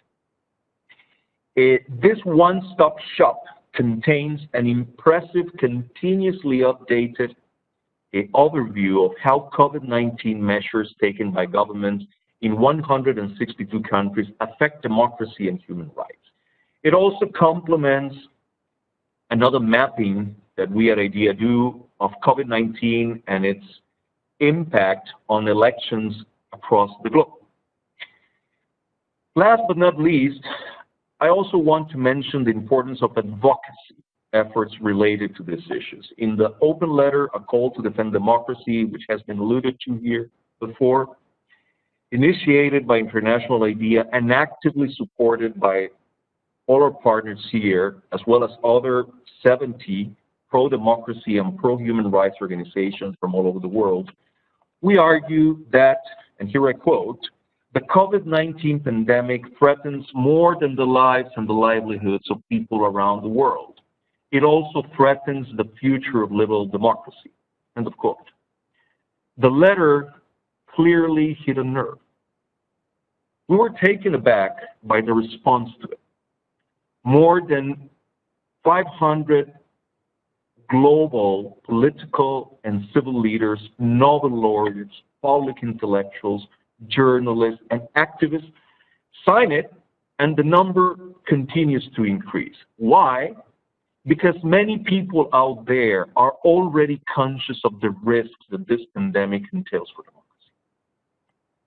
This one-stop shop contains an impressive, continuously updated overview of how COVID-19 measures taken by governments in 162 countries affect democracy and human rights. It also complements another mapping that we at IDEA do of COVID-19 and its impact on elections across the globe. Last but not least, I also want to mention the importance of advocacy efforts related to these issues. In the open letter, A Call to Defend Democracy, which has been alluded to here before, initiated by International IDEA and actively supported by all our partners here, as well as other 70 pro-democracy and pro-human rights organizations from all over the world, we argue that, and here I quote, the COVID-19 pandemic threatens more than the lives and the livelihoods of people around the world. It also threatens the future of liberal democracy, end of quote. The letter clearly hit a nerve. we were taken aback by the response to it. More than 500 global political and civil leaders, Nobel laureates, public intellectuals, journalists, and activists sign it, and the number continues to increase. Why? Because many people out there are already conscious of the risks that this pandemic entails for democracy.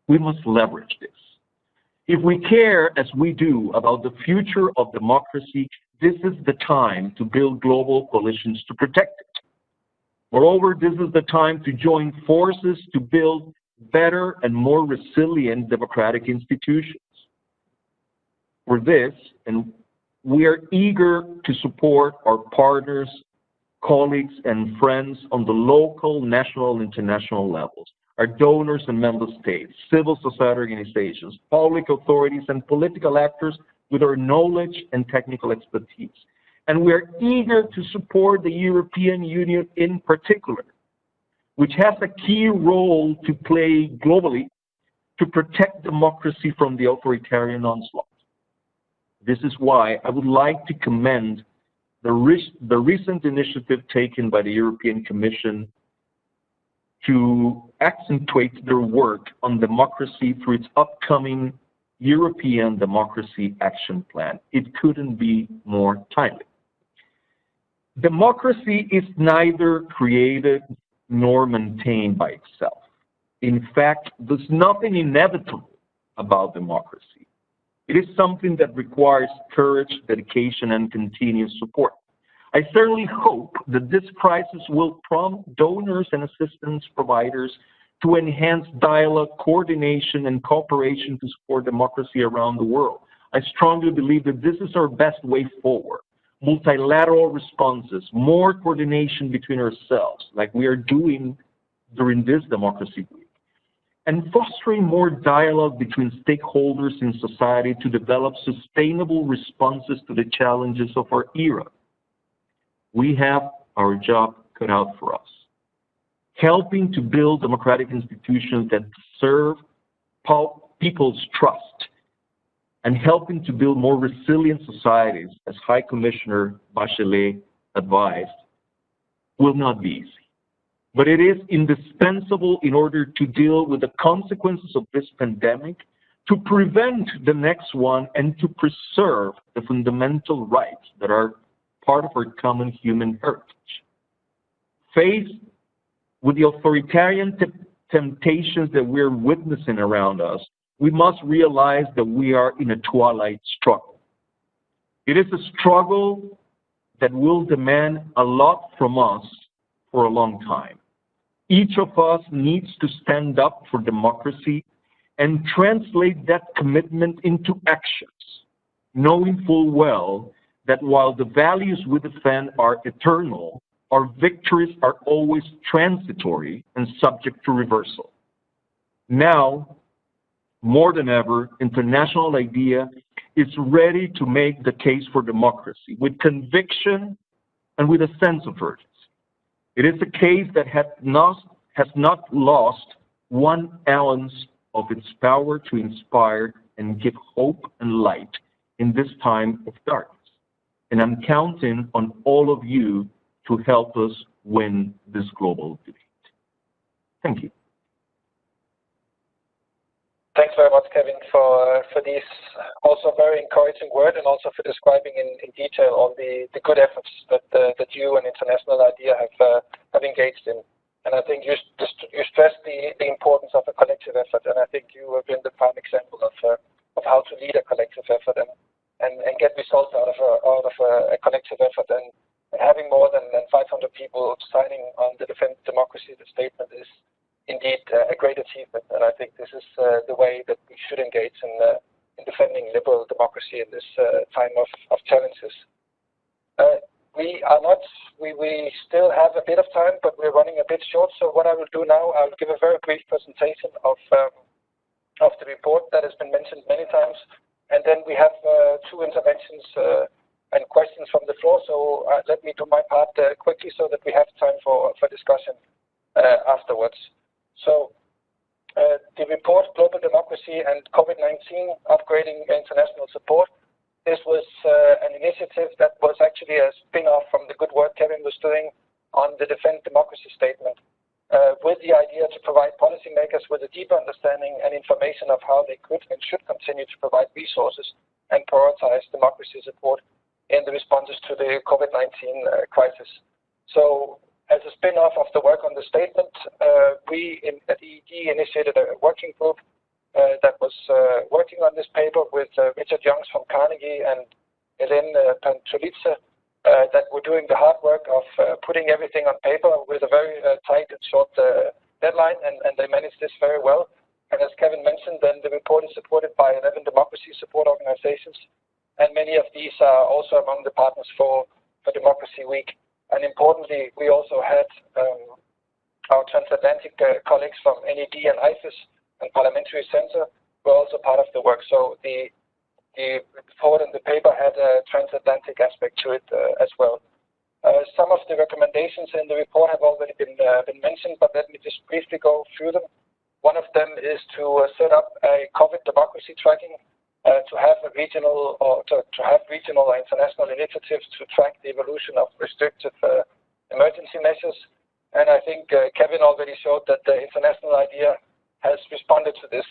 We must leverage this. If we care, as we do, about the future of democracy, this is the time to build global coalitions to protect it. Moreover, this is the time to join forces to build better and more resilient democratic institutions. For this, and we are eager to support our partners, colleagues, and friends on the local, national, and international levels, our donors and member states, civil society organizations, public authorities, and political actors with our knowledge and technical expertise. And we are eager to support the European Union in particular, which has a key role to play globally to protect democracy from the authoritarian onslaught. This is why I would like to commend the recent initiative taken by the European Commission to accentuate their work on democracy through its upcoming European Democracy Action Plan. It couldn't be more timely. Democracy is neither created nor maintained by itself. In fact, there's nothing inevitable about democracy. It is something that requires courage, dedication, and continuous support. I certainly hope that this crisis will prompt donors and assistance providers to enhance dialogue, coordination, and cooperation to support democracy around the world. I strongly believe that this is our best way forward. Multilateral responses, more coordination between ourselves, like we are doing during this Democracy Week, and fostering more dialogue between stakeholders in society to develop sustainable responses to the challenges of our era. We have our job cut out for us, helping to build democratic institutions that deserve people's trust, and helping to build more resilient societies, as High Commissioner Bachelet advised, will not be easy. But it is indispensable in order to deal with the consequences of this pandemic, to prevent the next one, and to preserve the fundamental rights that are part of our common human heritage. Faced with the authoritarian temptations that we're witnessing around us, we must realize that we are in a twilight struggle. It is a struggle that will demand a lot from us for a long time. Each of us needs to stand up for democracy and translate that commitment into actions, knowing full well that while the values we defend are eternal, our victories are always transitory and subject to reversal. Now, more than ever, international idea is ready to make the case for democracy with conviction and with a sense of urgency. It is a case that has not lost 1 ounce of its power to inspire and give hope and light in this time of darkness. And I'm counting on all of you to help us win this global debate. Thank you. Thanks very much, Kevin, for these also very encouraging words, and also for describing in detail all the good efforts that you and International IDEA have engaged in. And I think you stressed the importance of a collective effort, and I think you have been the prime example of how to lead a collective effort and get results out of a collective effort. And having more than 500 people signing on the Defend Democracy statement is indeed a great achievement, and I think this is the way that we should engage in defending liberal democracy in this time of challenges. We still have a bit of time, but we're running a bit short. So what I will do now, I'll give a very brief presentation of the report that has been mentioned many times, and then we have 2 interventions and questions from the floor. So let me do my part quickly so that we have time for discussion afterwards. So the report, Global Democracy and COVID-19, Upgrading International Support. This was an initiative that was actually a spin-off from the good work Kevin was doing on the Defend Democracy statement, with the idea to provide policymakers with a deeper understanding and information of how they could and should continue to provide resources and prioritize democracy support in the responses to the COVID-19 crisis. So, as a spin-off of the work on the statement, we at EED initiated a working group that was working on this paper with Richard Youngs from Carnegie and Hélène Pantulitze that were doing the hard work of putting everything on paper with a very tight and short deadline, and they managed this very well. And as Kevin mentioned, then the report is supported by 11 democracy support organizations, and many of these are also among the partners for Democracy Week. And importantly, we also had our transatlantic colleagues from NED and IFES and Parliamentary Center were also part of the work. So the report and the paper had a transatlantic aspect to it as well. Some of the recommendations in the report have already been mentioned, but let me just briefly go through them. One of them is to set up a COVID democracy tracking, to have a regional or to have regional or international initiatives to track the evolution of restrictive emergency measures. And I think Kevin already showed that the international idea has responded to this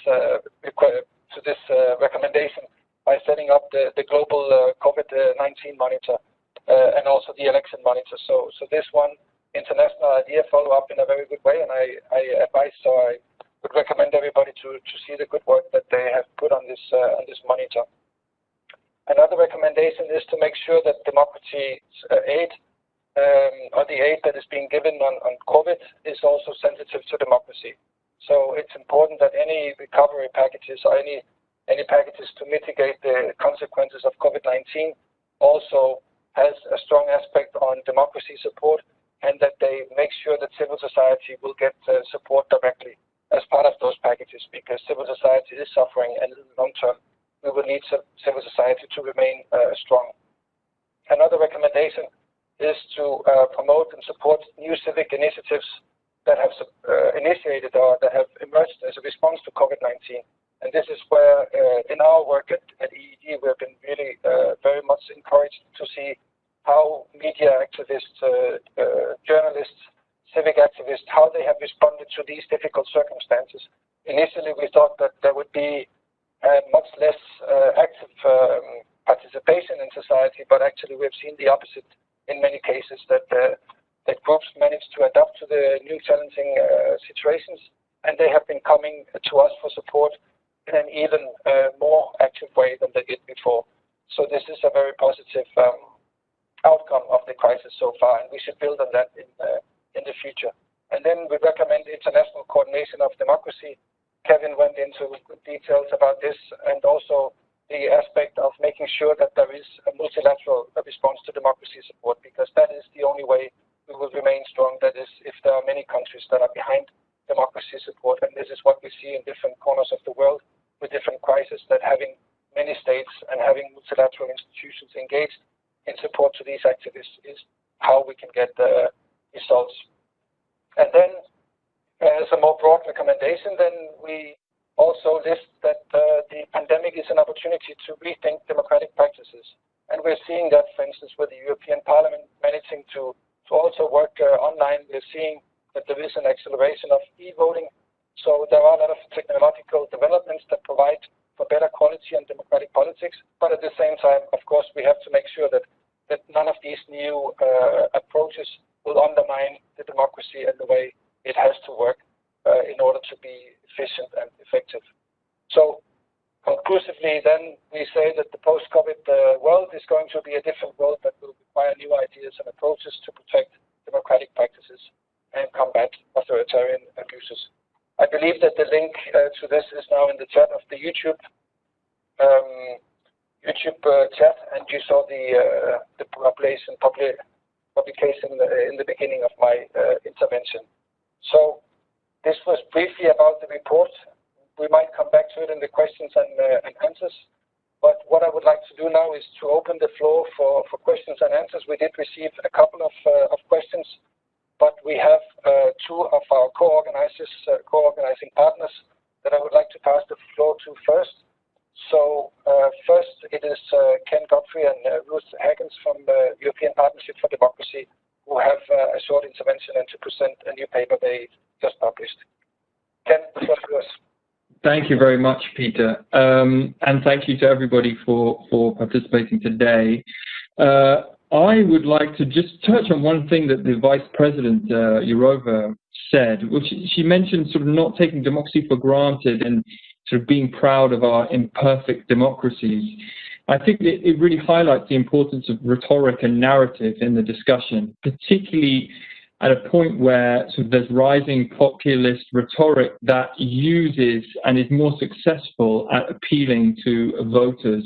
recommendation by setting up the global COVID-19 monitor and also the election monitor. So this one international idea follow up in a very good way, and I advise, so I would recommend everybody to see the good work that they have put on this monitor. Another recommendation is to make sure that democracy aid or the aid that is being given on COVID is also sensitive to democracy. So it's important that any recovery packages or any packages to mitigate the consequences of COVID-19 also has a strong aspect on democracy support, and that they make sure that civil society will get support directly as part of those packages, because civil society is suffering, and in the long term, we will need civil society to remain strong. Another recommendation is to promote and support new civic initiatives that have initiated or that have emerged as a response to COVID-19. And this is where, in our work at EED, we have been really very much encouraged to see how media activists, journalists, civic activists, how they have responded to these difficult circumstances. Initially, we thought that there would be much less active participation in society, but actually we've seen the opposite in many cases, that groups managed to adapt to the new challenging situations, and they have been coming to us for support in an even more active way than they did before. So this is a very positive outcome of the crisis so far, and we should build on that in the future. And then we recommend international coordination of democracy. Kevin went into good details about this, and also the aspect of making sure that there is a multilateral response to democracy support, because that is the only way we will remain strong. That is, if there are many countries that are behind democracy support, and this is what we see in different corners of the world with different crises, that having many states and having multilateral institutions engaged in support to these activists is how we can get results. And then, as a more broad recommendation, then we also list that the pandemic is an opportunity to rethink democratic practices. And we're seeing that, for instance, with the European Parliament managing to also work online. We're seeing that there is an acceleration of e-voting. So there are a lot of technological developments that provide for better quality and democratic politics. But at the same time, of course, we have to make sure that none of these new approaches will undermine the democracy and the way it has to work in order to be efficient and effective. So conclusively, then, we say that the post-COVID world is going to be a different world that will require new ideas and approaches to protect democratic practices and combat authoritarian abuses. I believe that the link to this is now in the chat of the YouTube chat, and you saw the publication in the beginning of my intervention. So this was briefly about the report. We might come back to it in the questions and answers. But what I would like to do now is to open the floor for questions and answers. We did receive a couple of questions, but we have two of our co-organizing partners that I would like to pass the floor to first. So first it is Ken Godfrey and Ruth Hagens from the European Partnership for Democracy who have a short intervention and to present a new paper they just published. Ken, the floor is yours. Thank you very much, Peter, and thank you to everybody for participating today. I would like to just touch on one thing that the Vice President Jourová said, which she mentioned sort of not taking democracy for granted and sort of being proud of our imperfect democracies. I think it really highlights the importance of rhetoric and narrative in the discussion, particularly at a point where sort of there's rising populist rhetoric that uses and is more successful at appealing to voters.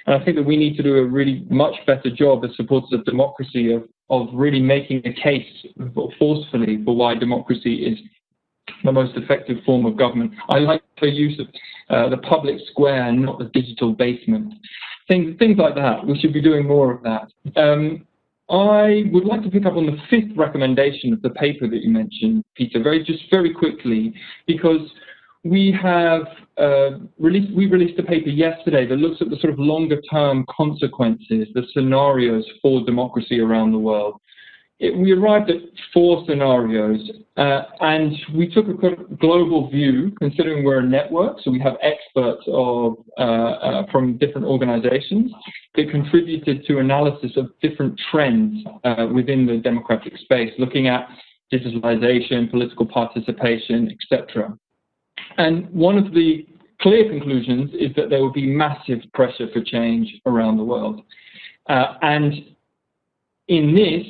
And I think that we need to do a really much better job as supporters of democracy of really making a case forcefully for why democracy is the most effective form of government. I like the use of the public square and not the digital basement. Things like that. We should be doing more of that. I would like to pick up on the fifth recommendation of the paper that you mentioned, Peter, very quickly, because we have released a paper yesterday that looks at the sort of longer term consequences, the scenarios for democracy around the world. We arrived at 4 scenarios, and we took a global view, considering we're a network, so we have experts from different organizations that contributed to analysis of different trends within the democratic space, looking at digitalization, political participation, etc. And one of the clear conclusions is that there will be massive pressure for change around the world. And in this,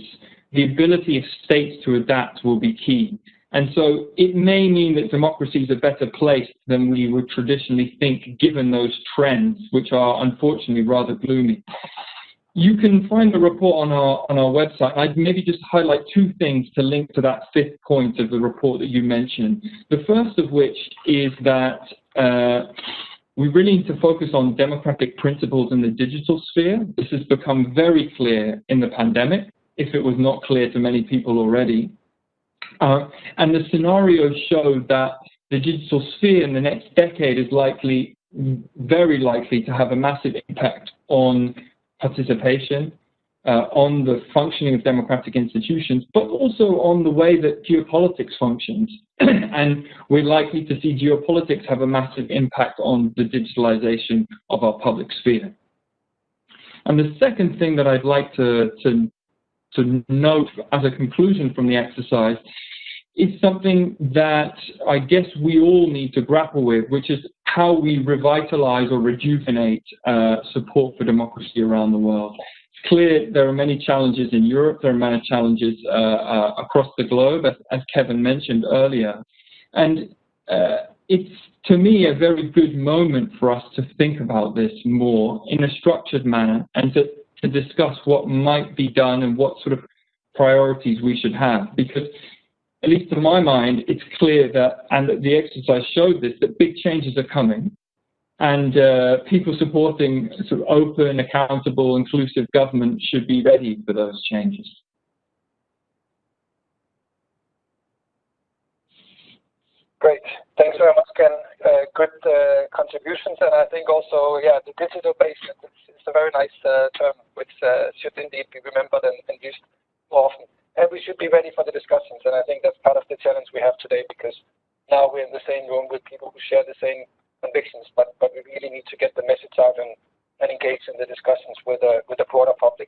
the ability of states to adapt will be key. And so it may mean that democracies are better placed than we would traditionally think, given those trends, which are unfortunately rather gloomy. You can find the report on our website. I'd maybe just highlight 2 things to link to that 5th point of the report that you mentioned. The first of which is that we really need to focus on democratic principles in the digital sphere. This has become very clear in the pandemic, if it was not clear to many people already. And the scenarios show that the digital sphere in the next decade is very likely to have a massive impact on participation, on the functioning of democratic institutions, but also on the way that geopolitics functions. And we're likely to see geopolitics have a massive impact on the digitalization of our public sphere. And the second thing that I'd like to note as a conclusion from the exercise is something that I guess we all need to grapple with, which is how we revitalize or rejuvenate support for democracy around the world. It's clear there are many challenges in Europe, there are many challenges across the globe, as Kevin mentioned earlier. And it's, to me, a very good moment for us to think about this more in a structured manner and to discuss what might be done and what sort of priorities we should have. Because, at least to my mind, it's clear that, and the exercise showed this, that big changes are coming, and people supporting sort of open, accountable, inclusive government should be ready for those changes. Great. Thanks very much, Ken. Good contributions, and I think also, the digital basement is a very nice term, which should indeed be remembered and used more often. And we should be ready for the discussions, and I think that's part of the challenge we have today, because now we're in the same room with people who share the same convictions, but we really need to get the message out and engage in the discussions with the broader public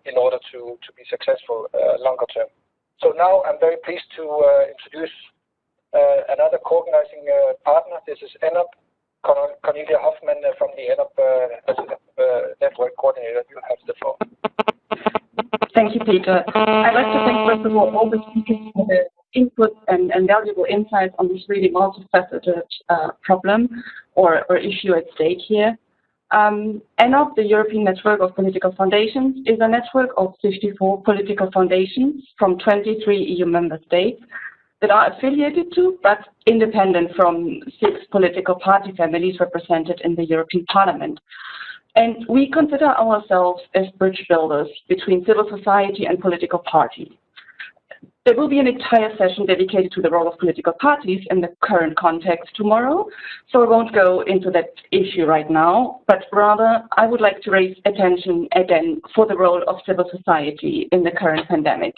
in order to be successful longer term. So now I'm very pleased to introduce another co-organizing partner. This is ENOP, Cornelia Hoffman from the ENOP network coordinator. You have the floor. Thank you, Peter. I'd like to thank, first of all the speakers for their input and valuable insights on this really multifaceted problem or issue at stake here. ENOP, the European Network of Political Foundations, is a network of 54 political foundations from 23 EU member states that are affiliated to but independent from 6 political party families represented in the European Parliament. And we consider ourselves as bridge builders between civil society and political parties. There will be an entire session dedicated to the role of political parties in the current context tomorrow, so I won't go into that issue right now, but rather I would like to raise attention again for the role of civil society in the current pandemic.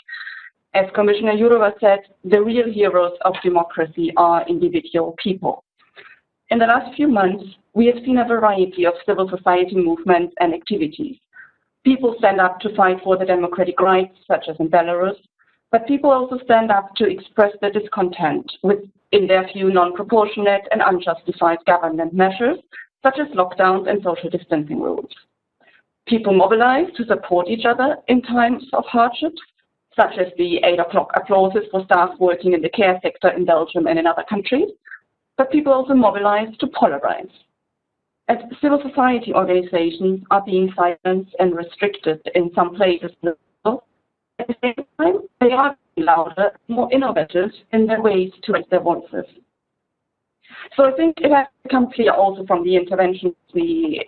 As Commissioner Jourová said, the real heroes of democracy are individual people. In the last few months, we have seen a variety of civil society movements and activities. People stand up to fight for the democratic rights, such as in Belarus, but people also stand up to express their discontent with, in their view, non-proportionate and unjustified government measures, such as lockdowns and social distancing rules. People mobilize to support each other in times of hardships, such as the 8 o'clock applauses for staff working in the care sector in Belgium and in other countries, but people also mobilize to polarize. As civil society organizations are being silenced and restricted in some places, at the same time, they are louder, more innovative in their ways to raise their voices. So I think it has become clear also from the interventions we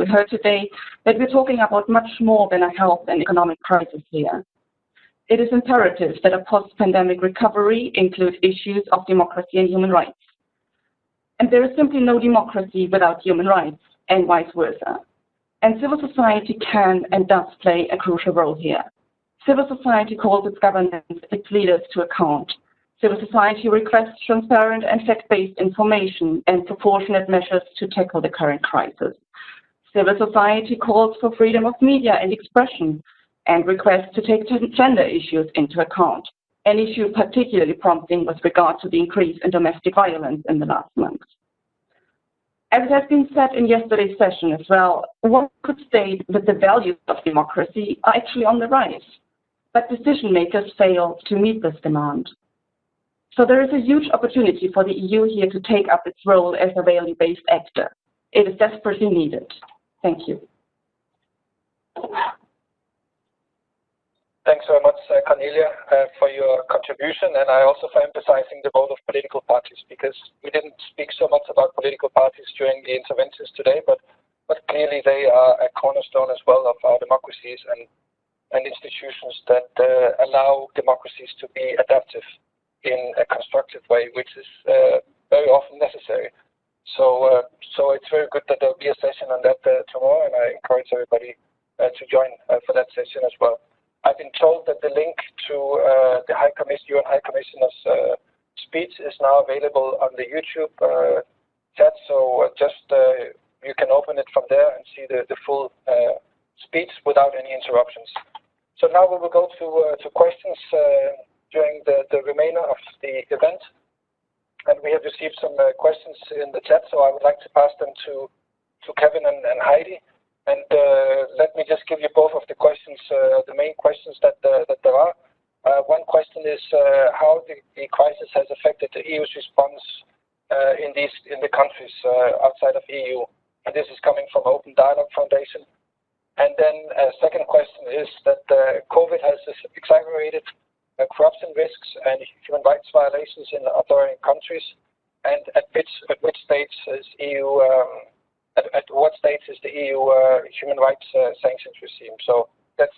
heard today that we're talking about much more than a health and economic crisis here. It is imperative that a post-pandemic recovery include issues of democracy and human rights. And there is simply no democracy without human rights, and vice versa. And civil society can and does play a crucial role here. Civil society calls its governments, its leaders to account. Civil society requests transparent and fact-based information and proportionate measures to tackle the current crisis. Civil society calls for freedom of media and expression and requests to take gender issues into account, an issue particularly prompting with regard to the increase in domestic violence in the last months. As it has been said in yesterday's session as well, one could state that the values of democracy are actually on the rise, but decision makers fail to meet this demand. So there is a huge opportunity for the EU here to take up its role as a value-based actor. It is desperately needed. Thank you. Thanks very much, Cornelia, for your contribution, and I also for emphasizing the role of political parties, because we didn't speak so much about political parties during the interventions today, but clearly they are a cornerstone as well of our democracies and institutions that allow democracies to be adaptive in a constructive way, which is very often necessary. So it's very good that there will be a session on that tomorrow, and I encourage everybody to join for that session as well. I've been told that the link to the UN High Commissioner's speech is now available on the YouTube chat, so you can open it from there and see the full speech without any interruptions. So now we will go to questions during the remainder of the event, and we have received some questions in the chat, so I would like to pass them to Kevin and Heidi. And let me just give you both of the questions, the main questions that there are. One question is how the crisis has affected the EU's response in the countries outside of EU. And this is coming from Open Dialogue Foundation. And then a second question is that COVID has exacerbated corruption risks and human rights violations in authoritarian countries. And at which stage is EU At what stage is the EU human rights sanctions regime? So that's,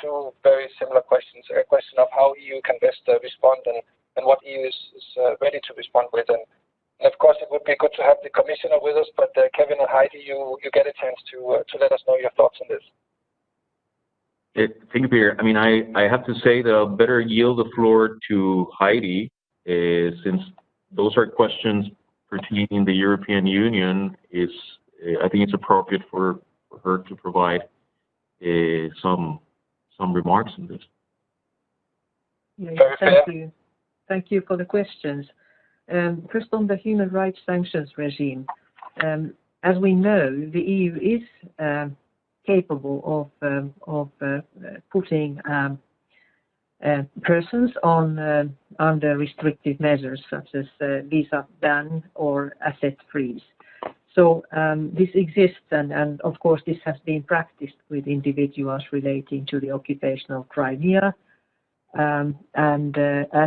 two very similar questions. A question of how EU can best respond and what EU is ready to respond with. And of course, it would be good to have the Commissioner with us, but Kevin and Heidi, you get a chance to let us know your thoughts on this. Thank you, Peter. I have to say that I'll better yield the floor to Heidi, since those are questions pertaining the European Union. I think it's appropriate for her to provide some remarks on this. Yes, thank you for the questions. First, on the human rights sanctions regime, as we know, the EU is capable of putting persons on under restrictive measures such as visa ban or asset freeze. So this exists, and of course this has been practiced with individuals relating to the occupation of Crimea and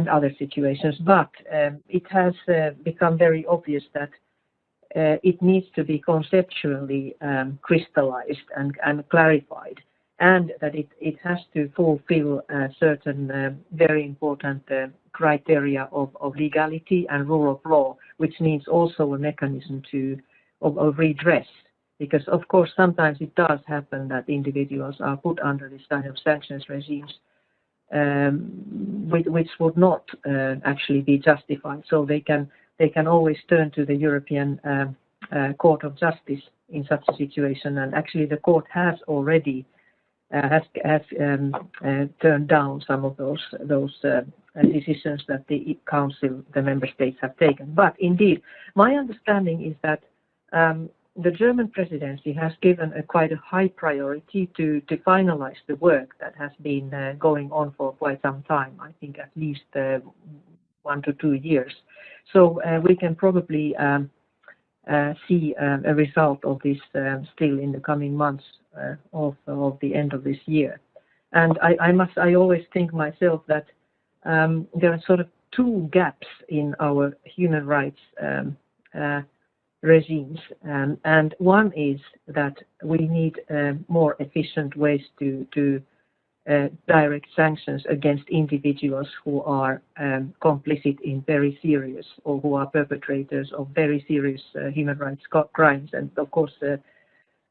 other situations. But it has become very obvious that it needs to be conceptually crystallized and clarified and that it has to fulfill certain very important criteria of legality and rule of law, which needs also a mechanism of redress. Because of course sometimes it does happen that individuals are put under this kind of sanctions regimes which would not actually be justified. So they can always turn to the European Court of Justice in such a situation, and actually the court has already turned down some of those decisions that the Council, the member states have taken. But indeed, my understanding is that the German presidency has given quite a high priority to finalize the work that has been going on for quite some time, I think at least 1 to 2 years. So we can probably see a result of this still in the coming months of the end of this year. And I always think myself that there are sort of two gaps in our human rights regimes, and one is that we need more efficient ways to direct sanctions against individuals who are complicit in very serious or who are perpetrators of very serious human rights crimes. And of course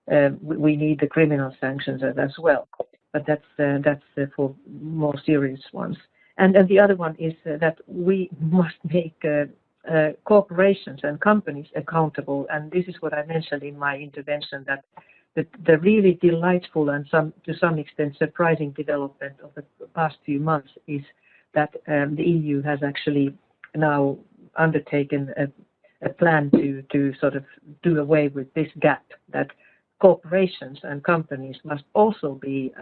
we need the criminal sanctions as well, but that's for more serious ones. And the other one is that we must make corporations and companies accountable, and this is what I mentioned in my intervention, that the really delightful and to some extent surprising development of the past few months is that the EU has actually now undertaken a plan to sort of do away with this gap, that corporations and companies must also be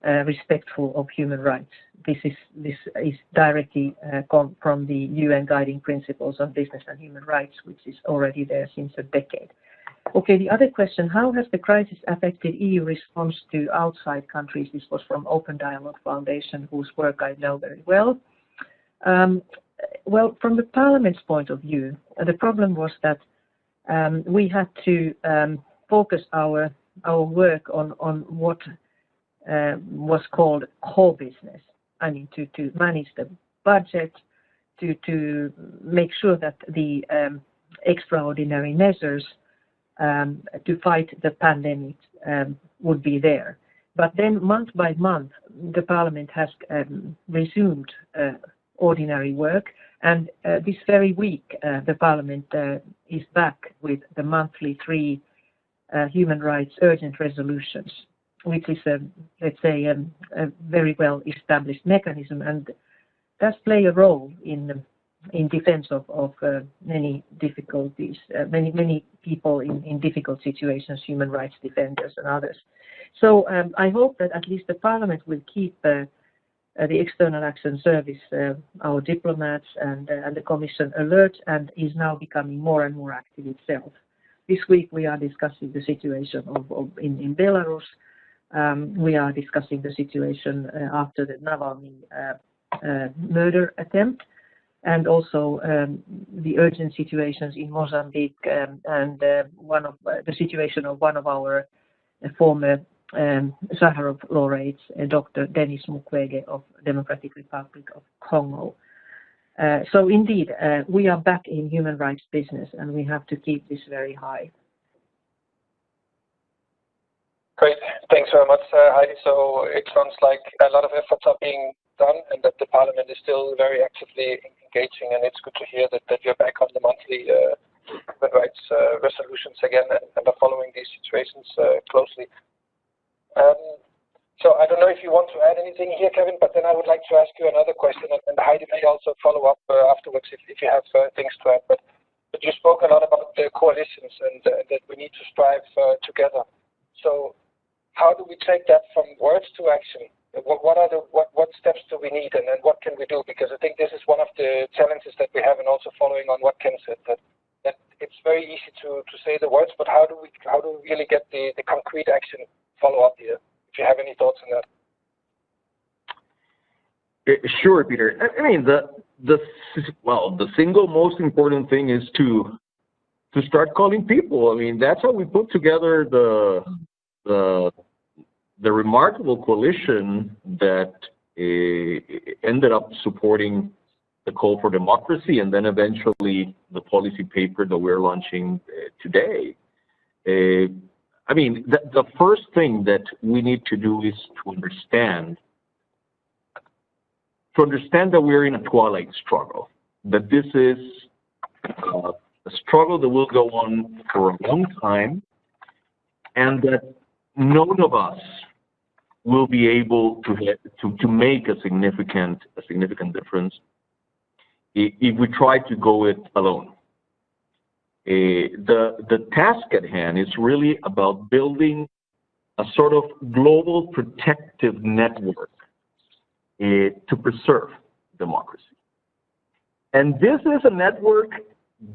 respectful of human rights. This is directly come from the UN Guiding Principles on Business and Human Rights, which is already there since a decade. Okay, the other question, how has the crisis affected EU response to outside countries? This was from Open Dialogue Foundation, whose work I know very well. Well, from the Parliament's point of view, the problem was that we had to focus our work on what was called core business. I mean, to manage the budget, to make sure that the extraordinary measures to fight the pandemic would be there. But then month by month, the Parliament has resumed ordinary work, and this very week the Parliament is back with the monthly 3 human rights urgent resolutions, which is let's say a very well established mechanism, and does play a role in defense of many difficulties, many people in difficult situations, human rights defenders and others. So I hope that at least the Parliament will keep the External Action Service, our diplomats and the Commission alert, and is now becoming more and more active itself. This week we are discussing the situation in Belarus. We are discussing the situation after the Navalny murder attempt, and also the urgent situations in Mozambique and the situation of one of our former Sakharov laureates, Dr. Denis Mukwege of Democratic Republic of Congo. So indeed, we are back in human rights business, and we have to keep this very high. Great, thanks very much, Heidi. So it sounds like a lot of efforts are being done, and that the Parliament is still very actively engaging, and it's good to hear that you're back on the monthly human rights resolutions again and are following these situations closely. So I don't know if you want to add anything here, Kevin, but then I would like to ask you another question, and Heidi may also follow up afterwards if you have things to add. But you spoke a lot about the coalitions and that we need to strive together. So how do we take that from words to action? What steps do we need, and what can we do? Because I think this is one of the challenges that we have, and also following on what Ken said, that it's very easy to say the words, but how do we really get the concrete action follow up here? If you have any thoughts on that. Sure, Peter. I mean, the single most important thing is to start calling people. I mean, that's how we put together the the remarkable coalition that ended up supporting the call for democracy and then eventually the policy paper that we're launching today. I mean, the first thing that we need to do is to understand that we're in a twilight struggle, that this is a struggle that will go on for a long time, and that none of us will be able to make a significant difference if we try to go it alone. The task at hand is really about building a sort of global protective network to preserve democracy. And this is a network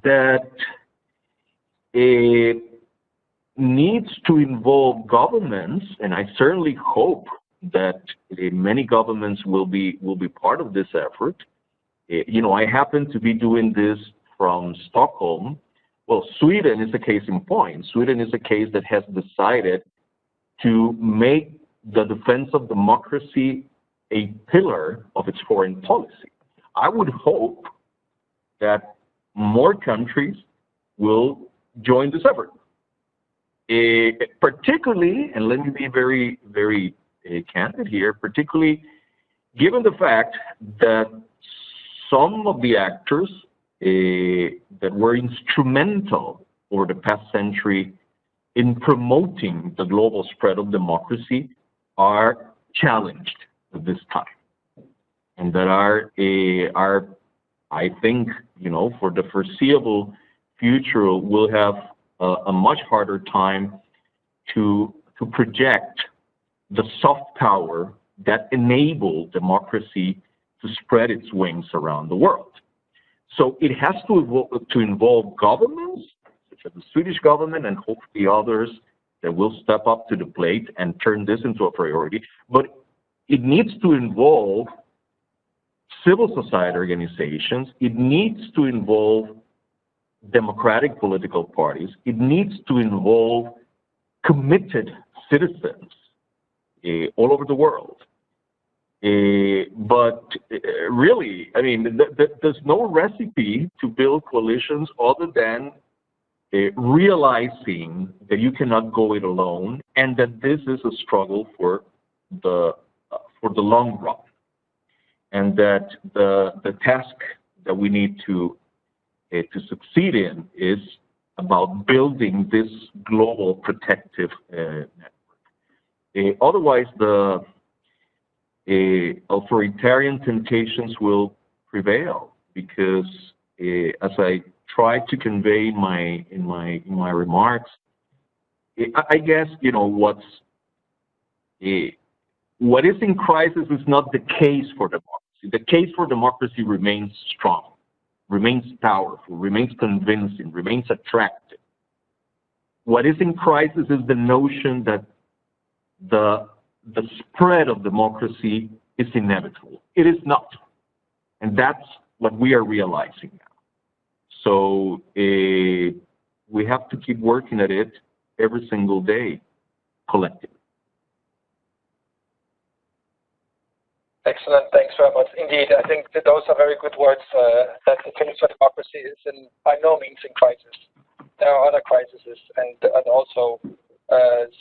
that needs to involve governments, and I certainly hope that many governments will be part of this effort. You know, I happen to be doing this from Stockholm. Well, Sweden is a case in point. Sweden is a case that has decided to make the defense of democracy a pillar of its foreign policy. I would hope that more countries will join this effort. Particularly, and let me be very, very candid here, particularly given the fact that some of the actors that were instrumental over the past century in promoting the global spread of democracy are challenged at this time, and that are, I think, you know, for the foreseeable future, will have a much harder time to project the soft power that enabled democracy to spread its wings around the world. So it has to involve governments, such as the Swedish government, and hopefully others that will step up to the plate and turn this into a priority. But it needs to involve civil society organizations. It needs to involve democratic political parties. It needs to involve committed citizens all over the world. But really, I mean, there's no recipe to build coalitions other than realizing that you cannot go it alone, and that this is a struggle for the long run, and that the task that we need to succeed in is about building this global protective network. Otherwise, the authoritarian temptations will prevail, because as I tried to convey in my remarks, I guess, you know, what is in crisis is not the case for democracy. The case for democracy remains strong, remains powerful, remains convincing, remains attractive. What is in crisis is the notion that the spread of democracy is inevitable. It is not. And that's what we are realizing now. So we have to keep working at it every single day, collectively. Excellent. Thanks very much. Indeed, I think that those are very good words, that the case for democracy is by no means in crisis. There are other crises and also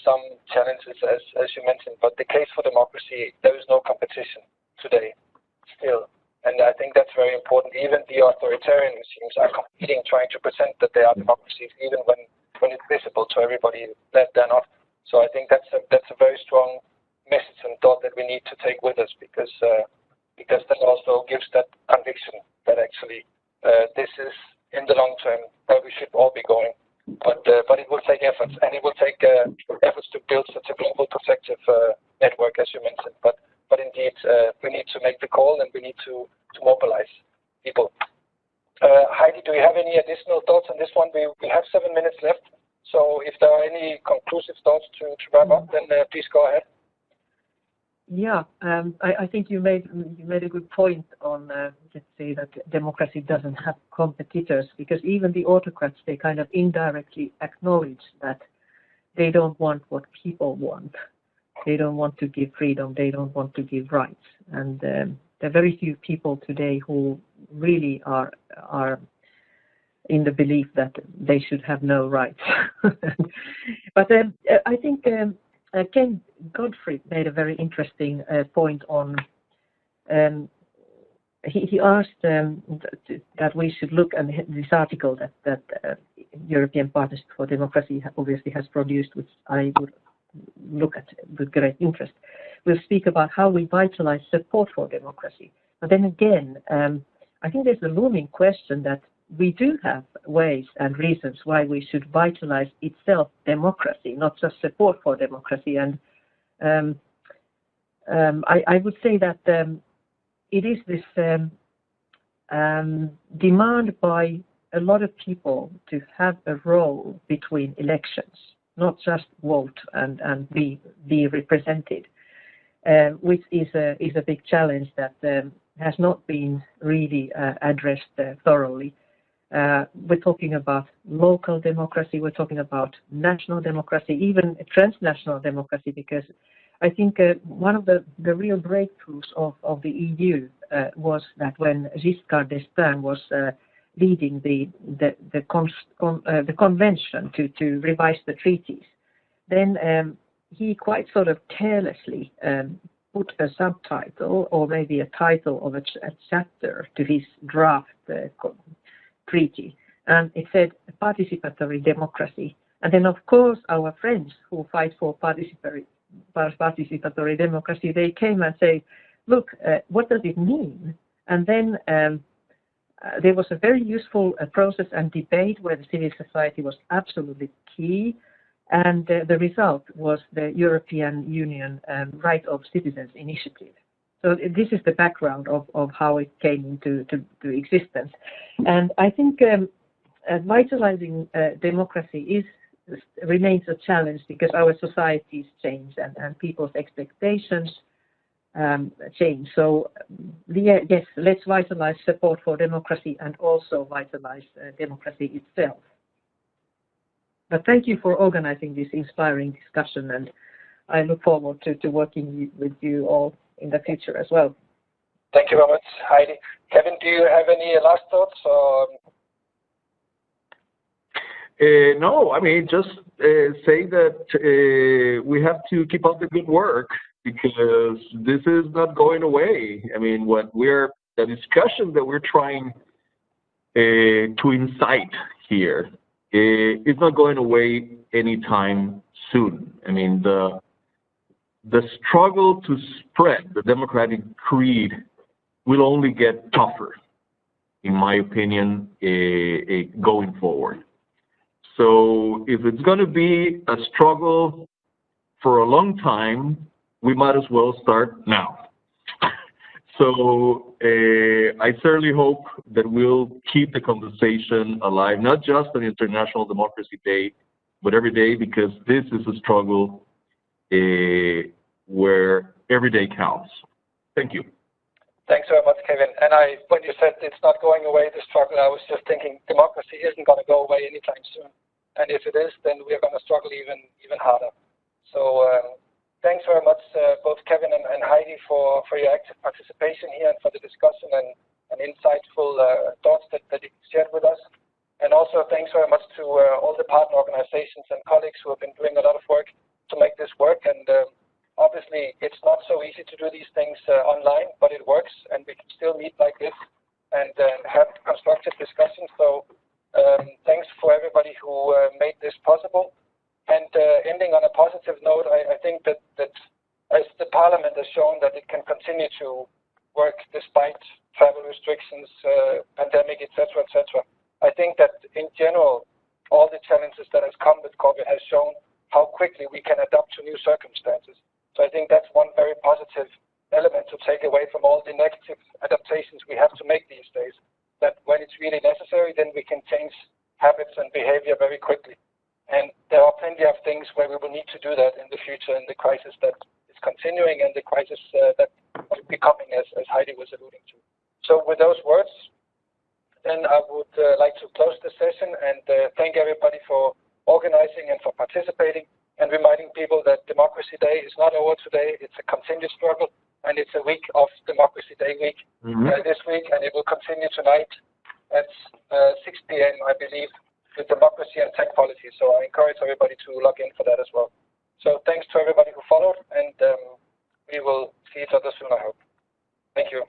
some challenges, as you mentioned, but the case for democracy, there is no competition today, still. And I think that's very important. Even the authoritarian regimes are competing, trying to present that they are democracies, even when it's visible to everybody that they're not. So I think that's a very strong message and thought that we need to take with us, because that also gives that conviction that actually this is in the long term where we should all be going. But it will take efforts, and it will take efforts to build such a global protective network, as you mentioned. But indeed, we need to make the call, and we need to mobilize people. Heidi, do you have any additional thoughts on this one? We have 7 minutes left, so if there are any conclusive thoughts to wrap up, then please go ahead. Yeah, I think you made a good point on, let's say, that democracy doesn't have competitors, because even the autocrats, they kind of indirectly acknowledge that they don't want what people want. They don't want to give freedom. They don't want to give rights. And there are very few people today who really are in the belief that they should have no rights. But I think Ken Godfrey made a very interesting point on. He asked that we should look at this article that European Partnership for Democracy obviously has produced, which I would look at with great interest. We'll speak about how we vitalize support for democracy. But then again, I think there's a looming question that we do have ways and reasons why we should vitalize itself democracy, not just support for democracy. And I would say that it is this demand by a lot of people to have a role between elections, not just vote and be represented, which is a big challenge that has not been really addressed thoroughly. We're talking about local democracy, we're talking about national democracy, even transnational democracy, because I think one of the real breakthroughs of the EU was that when Giscard d'Estaing was leading the convention to revise the treaties, then he quite sort of carelessly put a subtitle or maybe a title of a chapter to his draft treaty, and it said participatory democracy. And then of course our friends who fight for participatory democracy, they came and say, look, what does it mean? And then there was a very useful process and debate where the civil society was absolutely key, and the result was the European Union Right of Citizens Initiative. So this is the background of how it came into existence. And I think vitalizing democracy remains a challenge because our societies change and people's expectations change. So yes, let's vitalize support for democracy and also vitalize democracy itself. But thank you for organizing this inspiring discussion, and I look forward to working with you all in the future as well. Thank you very much, Heidi. Kevin, do you have any last thoughts? No, I mean, just say that we have to keep up the good work because this is not going away. I mean, the discussion that we're trying to incite here is not going away anytime soon. I mean, the struggle to spread the democratic creed will only get tougher, in my opinion, going forward. So if it's going to be a struggle for a long time, we might as well start now. So I certainly hope that we'll keep the conversation alive, not just on International Democracy Day, but every day, because this is a struggle where every day counts. Thank you. Thanks very much, Kevin. And when you said it's not going away, the struggle, I was just thinking democracy isn't going to go away anytime soon. And if it is, then we're going to struggle even harder. So thanks very much, both Kevin and Heidi, for your active participation here and for the discussion and insightful thoughts that you shared with us. And also thanks very much to all the partner organizations and colleagues who have been doing a lot of work to make this work. And obviously, it's not so easy to do these things online, but it works, and we can still meet like this and have constructive discussions. So thanks for everybody who made this possible. And ending on a positive note, I think that as the Parliament has shown that it can continue to work despite travel restrictions, pandemic, etc., etc. I think that in general, all the challenges that has come with COVID has shown how quickly we can adapt to new circumstances. So I think that's one very positive element to take away from all the negative adaptations we have to make these days, that when it's really necessary, then we can change habits and behavior very quickly. And there are plenty of things where we will need to do that in the future in the crisis that is continuing and the crisis that is becoming, as Heidi was alluding to. So with those words, then I would like to close the session and thank everybody for organizing and for participating. and reminding people that Democracy Day is not over today. It's a continued struggle, and it's a week of Democracy Day week this week, and it will continue tonight at 6 p.m., I believe, with Democracy and Tech Policy. So I encourage everybody to log in for that as well. So thanks to everybody who followed, and we will see each other soon, I hope. Thank you.